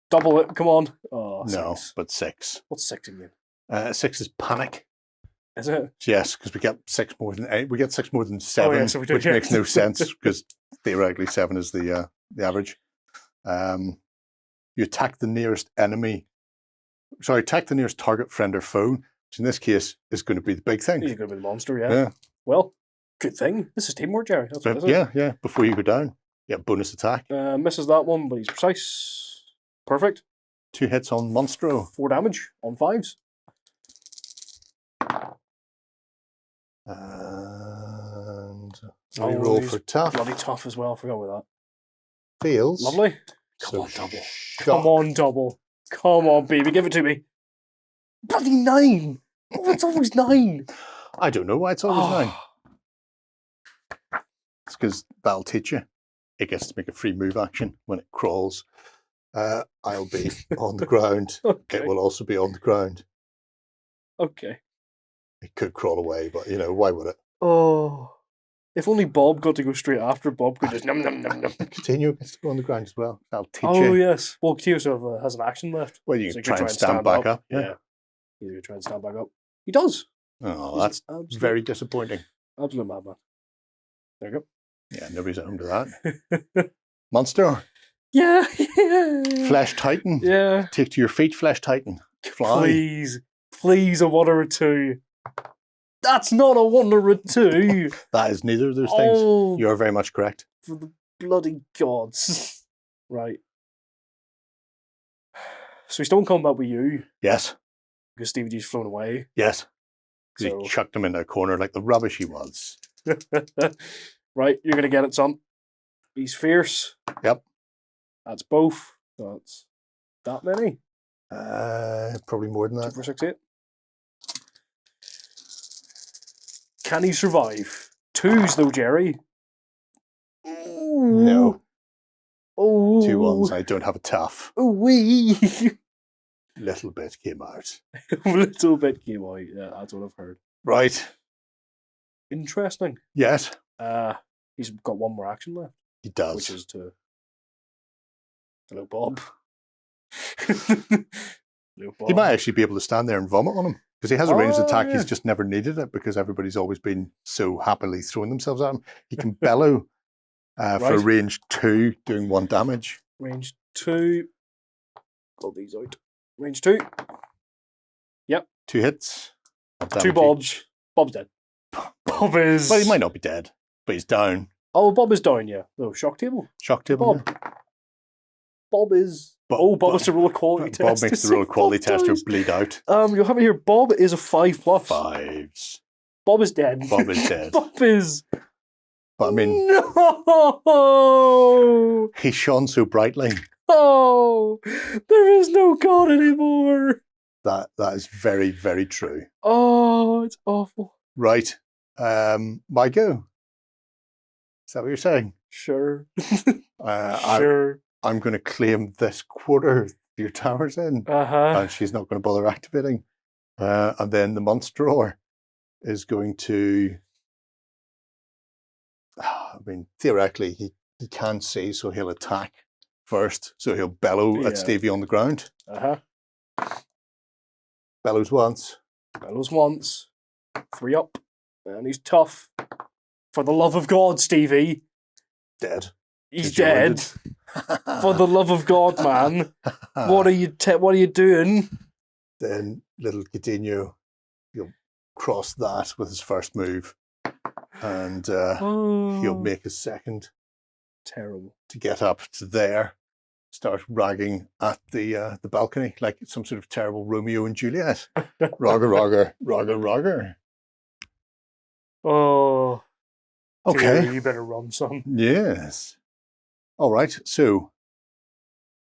Double it. Come on. Oh, No, 6. but 6. What's 6 again? 6 is panic. Is it? Yes, because we get 6 more than 8. We get 6 more than 7, yeah, so we do, which yeah. makes no sense because theoretically 7 is the average. You attack the nearest enemy. Sorry, attack the nearest target, friend, or foe, which in this case is going to be the big thing. He's going to be the monster, yeah. Yeah. Well, good thing. This is teamwork, Gerry. That's what this is. Yeah. Before you go down, you get bonus attack. Misses that one, but he's precise. Perfect. 2 hits on Monstro. 4 damage on 5s. And reroll for tough. Bloody tough as well. I forgot about that. Fails. Lovely. Come So on, double. shock. Come on, double. Come on, baby. Give it to me. Bloody 9. Oh, it's always 9. I don't know why it's always 9. It's because that'll teach you. It gets to make a free move action when it crawls. I'll be on the ground. Okay. It will also be on the ground. Okay. It could crawl away, but why would it? Oh. If only Bob got to go straight after, Bob could just num num num num. Continue gets to go on the ground as well. That'll teach Oh, you. yes. Well, Coutinho sort of has an action left. Well, you So can try and stand back up. Yeah. He's going to try and stand back up. He does. Oh, He's that's absolute- very disappointing. Absolute madman. There you Yeah, nobody's at home to that. go. Monster. Yeah. Flesh Titan. Yeah. Take to your feet, Flesh Titan. Fly. Please, a 1 or a 2. That's not a 1 or a 2. That is neither of those things. Oh, You are very much correct. for the bloody gods. Right. So he's still in combat with you Yes. because Stevie G's flown away. Yes. Because So, he chucked him in a corner like the rubbish he was. right, you're going to get it, son. He's fierce. Yep. That's both. That's that many. Probably more than 2 that. 4 6 8. Can he survive? 2s though, Gerry. No. Oh. 2 ones. I don't have a tough. Oh wee. Little bit came out. A little bit came out. Yeah, that's what I've heard. Right. Interesting. Yes, He's got one more action left, he does. which is to. Hello, Bob. Hello, Bob. He might actually be able to stand there and vomit on him. Because he has a ranged Oh, attack, yeah. he's just never needed it because everybody's always been so happily throwing themselves at him. He can bellow for Right. range 2, doing 1 damage. Range 2. Pull these out. Range 2. 2 hits. 2 damage Bobs. Bob's dead. Bob is. Well, he might not be dead, but he's down. Oh, Bob is down, yeah. Oh, shock table. Shock table. Bob. Bob is. Bo- Bob Bo- is the roll of quality yeah. Bob test. makes the roll of quality Bob tester dies. bleed out. You'll have it here. Bob is a 5+. 5s. Bob is dead. Bob is dead. Bob is. But I mean, No! he shone so brightly. Oh! There is no God anymore! That is very, very true. Oh, it's awful. Right. My go. Is that what you're saying? Sure. I, Sure. I'm going to claim this quarter your tower's in, Uh-huh. and she's not going to bother activating. And then the monster is going to. I mean, theoretically, he can see, so he'll attack first. So he'll bellow Yeah. at Stevie on the ground. Uh-huh. Bellows once. Bellows once. 3 up. And he's tough. For the love of God, Stevie. Dead. He's Dead. dead. For the love of God, man. What are you doing? Then little Coutinho, he'll cross that with his first move, and he'll make his second Terrible. to get up to there, start ragging at the balcony like some sort of terrible Romeo and Juliet. Rogger, rogger, rogger, rogger. Oh. Okay. Gerry, you better run, son. Yes. All right. So,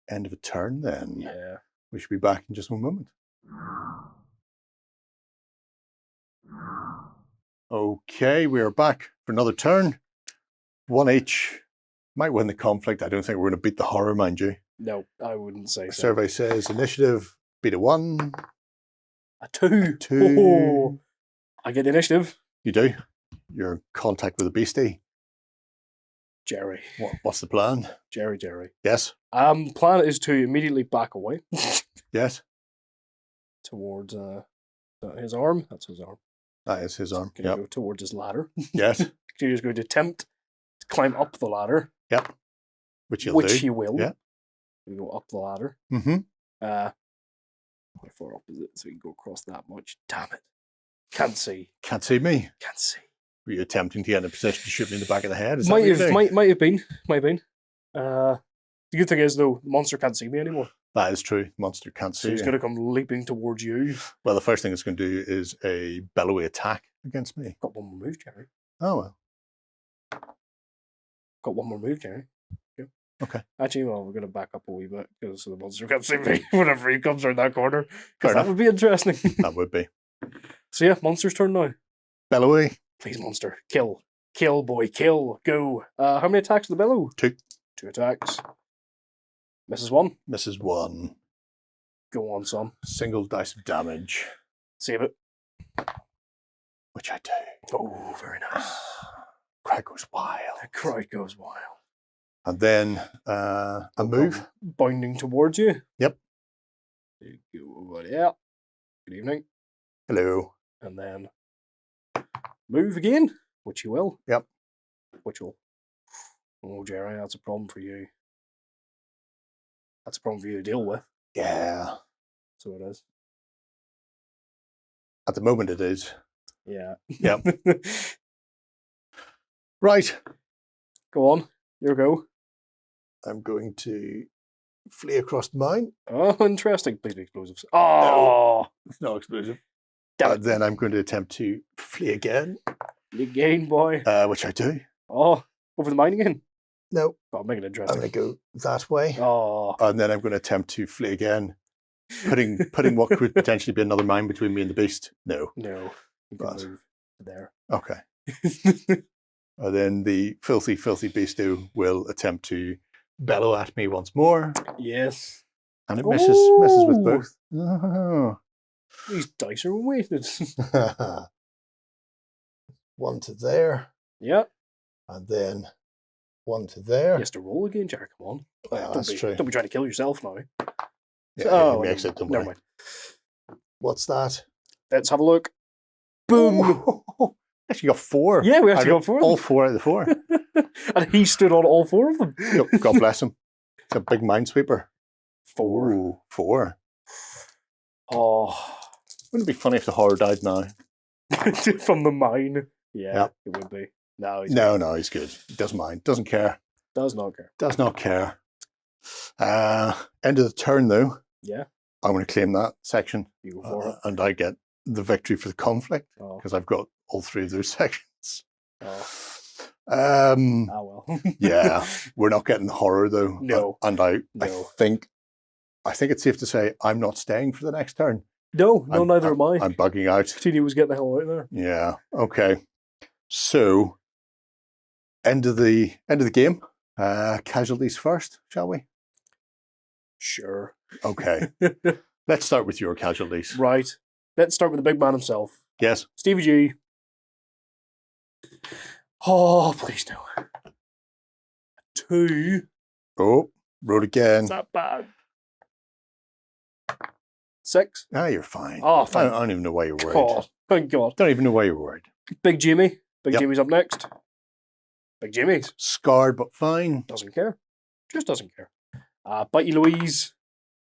end of a turn then. Yeah. We should be back in just one moment. Okay, we are back for another turn. 1 each. Might win the conflict. I don't think we're going to beat the horror, mind you. No, I wouldn't say The so. survey says initiative, beat a 1. A 2. 2. Oh, I get the initiative. You do. You're in contact with a beastie. Gerry. What's the plan? Gerry. Yes. Plan is to immediately back away Yes. towards his arm. That's his arm. That is his arm. Gonna Yep. go towards his ladder. Yes. He's going to attempt to climb up the ladder, Yep. Which he'll which do. he will. Yeah. We go up the ladder. Mm-hmm. How far up is it? So we can go across that much. Damn it! Can't see. Can't see me. Can't see. Were you attempting to get in a position to shoot me in the back of the head? Is that Might what you're have doing? might have been. The good thing is though, the monster can't see me anymore. That is true. Monster can't So see he's you. going to come leaping towards you. Well, the first thing it's going to do is a bellowy attack against me. Got one more move, Gerry. Oh, well. Got one more move, Gerry. Yeah. Okay. Actually, well, we're going to back up a wee bit because the monster can't see me whenever he comes around that corner. Fair Because that enough. would be interesting. That would be. So yeah, monster's turn now. Bellowy. Please, monster. Kill. Kill, boy. Kill. Go. How many attacks with the bellow? 2. 2 attacks. Misses 1. Misses 1. Go on, son. Single dice of damage, Save it. which I do. Oh, very nice. Crowd goes wild. The crowd goes wild. And then a move. Bounding towards you. Yep. There you go, buddy. Yeah. Good evening. Hello. And then move again, which you will. Yep. Which will. Oh, Gerry, that's a problem for you. That's a problem for you to deal with. Yeah. So it is. At the moment it is. Yeah. Yep. Right. Go on. Your go. I'm going to flee across the mine. Oh, interesting. Please be explosives. Oh, It's not explosive. damn it. Then I'm going to attempt to flee again, Again, boy. which I do. Oh, over the mine again. No, God, make it I'm interesting. going to go that way. Oh, And then I'm going to attempt to flee again, putting what could potentially be another mine between me and the beast. No. no. You can Right. move there. Okay. And then the filthy, filthy beasto will attempt to bellow at me once more. Yes. And it misses with both. Oh. These dice are weighted. One to there, Yeah. and then one to there. He has to roll again, Jack. Come on. Well, that's true. Don't be trying to kill yourself now. Yeah, he makes it, don't never worry. mind. What's that? Let's have a look. Boom. Oh, actually got 4. Yeah, we actually got 4. All 4 out of the 4. And he stood on all 4 of them. Yep, God bless him. It's a big minesweeper. 4. Ooh, 4. Oh. Wouldn't it be funny if the horror died now? From the mine. Yeah, Yep. it would be. No, He's good. He doesn't mind. Doesn't care. Does not care. Does not care. End of the turn, though. Yeah. I'm going to claim that section. You go for it. And I get the victory for the conflict Oh. because I've got all 3 of those sections. Oh. Well. Yeah, we're not getting the horror though. No. And I No. think it's safe to say I'm not staying for the next turn. No, neither am I. I'm bugging out. Tini was getting the hell out of there. Yeah. Okay. So, end of the game. Casualties first, shall we? Sure. Okay. Let's start with your casualties. Right. Let's start with the big man himself. Yes. Stevie G. Oh, please no. 2. Oh, rolled again. Is that bad? 6. Ah, you're fine. Oh, I fine. don't even know why you're worried. God. Thank God. Don't even know why you're worried. Big Jimmy. Big Yep. Jimmy's up next. Big Jimmy's. Scarred but fine. Doesn't care. Just doesn't care. Bitey Louise.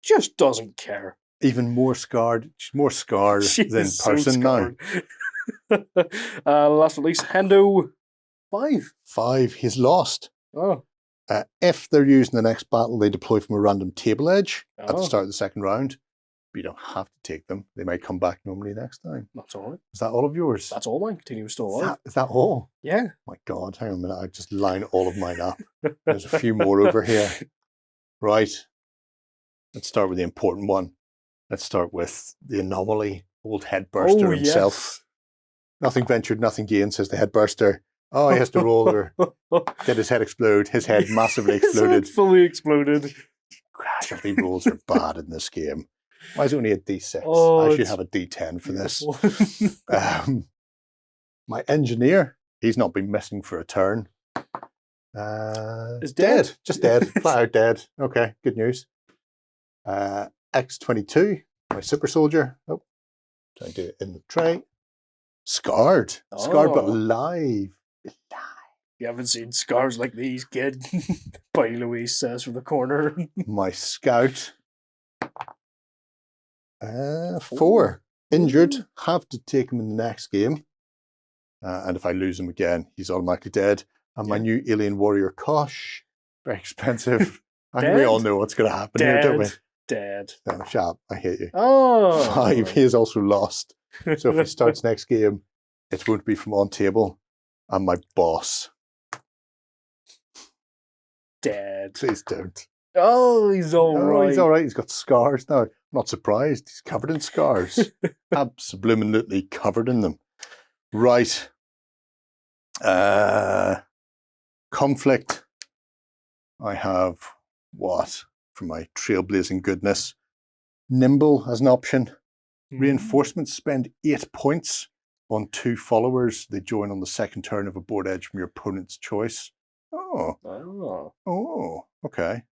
Just doesn't care. Even more scarred. She's more scarred She than is so person now. scarred. Last but not least, Hendo. 5. 5. He's lost. Oh. If they're using the next battle, they deploy from a random table edge at the Oh. start of the second round. But you don't have to take them. They might come back normally next time. That's all right. Is that all of yours? That's all mine. Continue still Is alive. that all? Yeah. My God, hang on a minute. I just line all of mine up. There's a few more over here. Right. Let's start with the important one. Let's start with the anomaly. Old Headburster himself. Yes. Nothing ventured, nothing gained, says the Headburster. Oh, he has to roll or get his head explode. His head massively exploded. His head fully exploded. Casualty rolls are bad in this game. Why is it only a D6? Oh, I should it's have a D10 for this. beautiful. My engineer, he's not been missing for a turn. Is dead. dead. Just dead. Flat out dead. Okay, good news. X22, my super soldier. Oh, trying to do it in the tray. Scarred. Scarred but Oh. alive. You haven't seen scars like these, kid. Bitey Louise says from the corner. My scout. 4. Injured. Have to take him in the next game. And if I lose him again, he's automatically dead. And my new alien warrior, Kosh. Very expensive. I think we all know what's going to happen here, don't we? Dead. Oh, shut up. I hate you. Oh. 5. He is also lost. So if he starts next game, it won't be from on table. And my boss. Dead. Please don't. Oh, he's all Oh, right. he's all right. He's got scars now. I'm not surprised. He's covered in scars. Absolutely covered in them. Right. Conflict. I have what? For my trailblazing goodness. Nimble as an option. Reinforcements spend 8 points on 2 followers. They join on the second turn of a board edge from your opponent's choice. Oh, okay.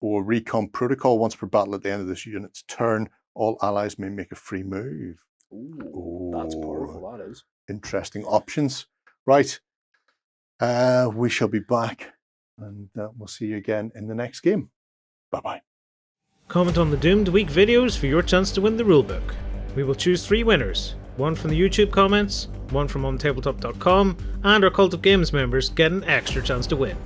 Or recon protocol. Once per battle at the end of this unit's turn, all allies may make a free move. Ooh, that's powerful, that is. Interesting options. Right. We shall be back and we'll see you again in the next game. Bye-bye. Comment on the Doomed Week videos for your chance to win the rulebook. We will choose 3 winners. 1 from the YouTube comments, 1 from OnTableTop.com, and our Cult of Games members get an extra chance to win.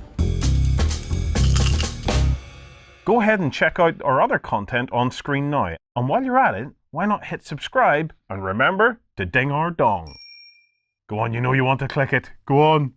Go ahead and check out our other content on screen now. And while you're at it, why not hit subscribe and remember to ding our dong. Go on, you know you want to click it. Go on.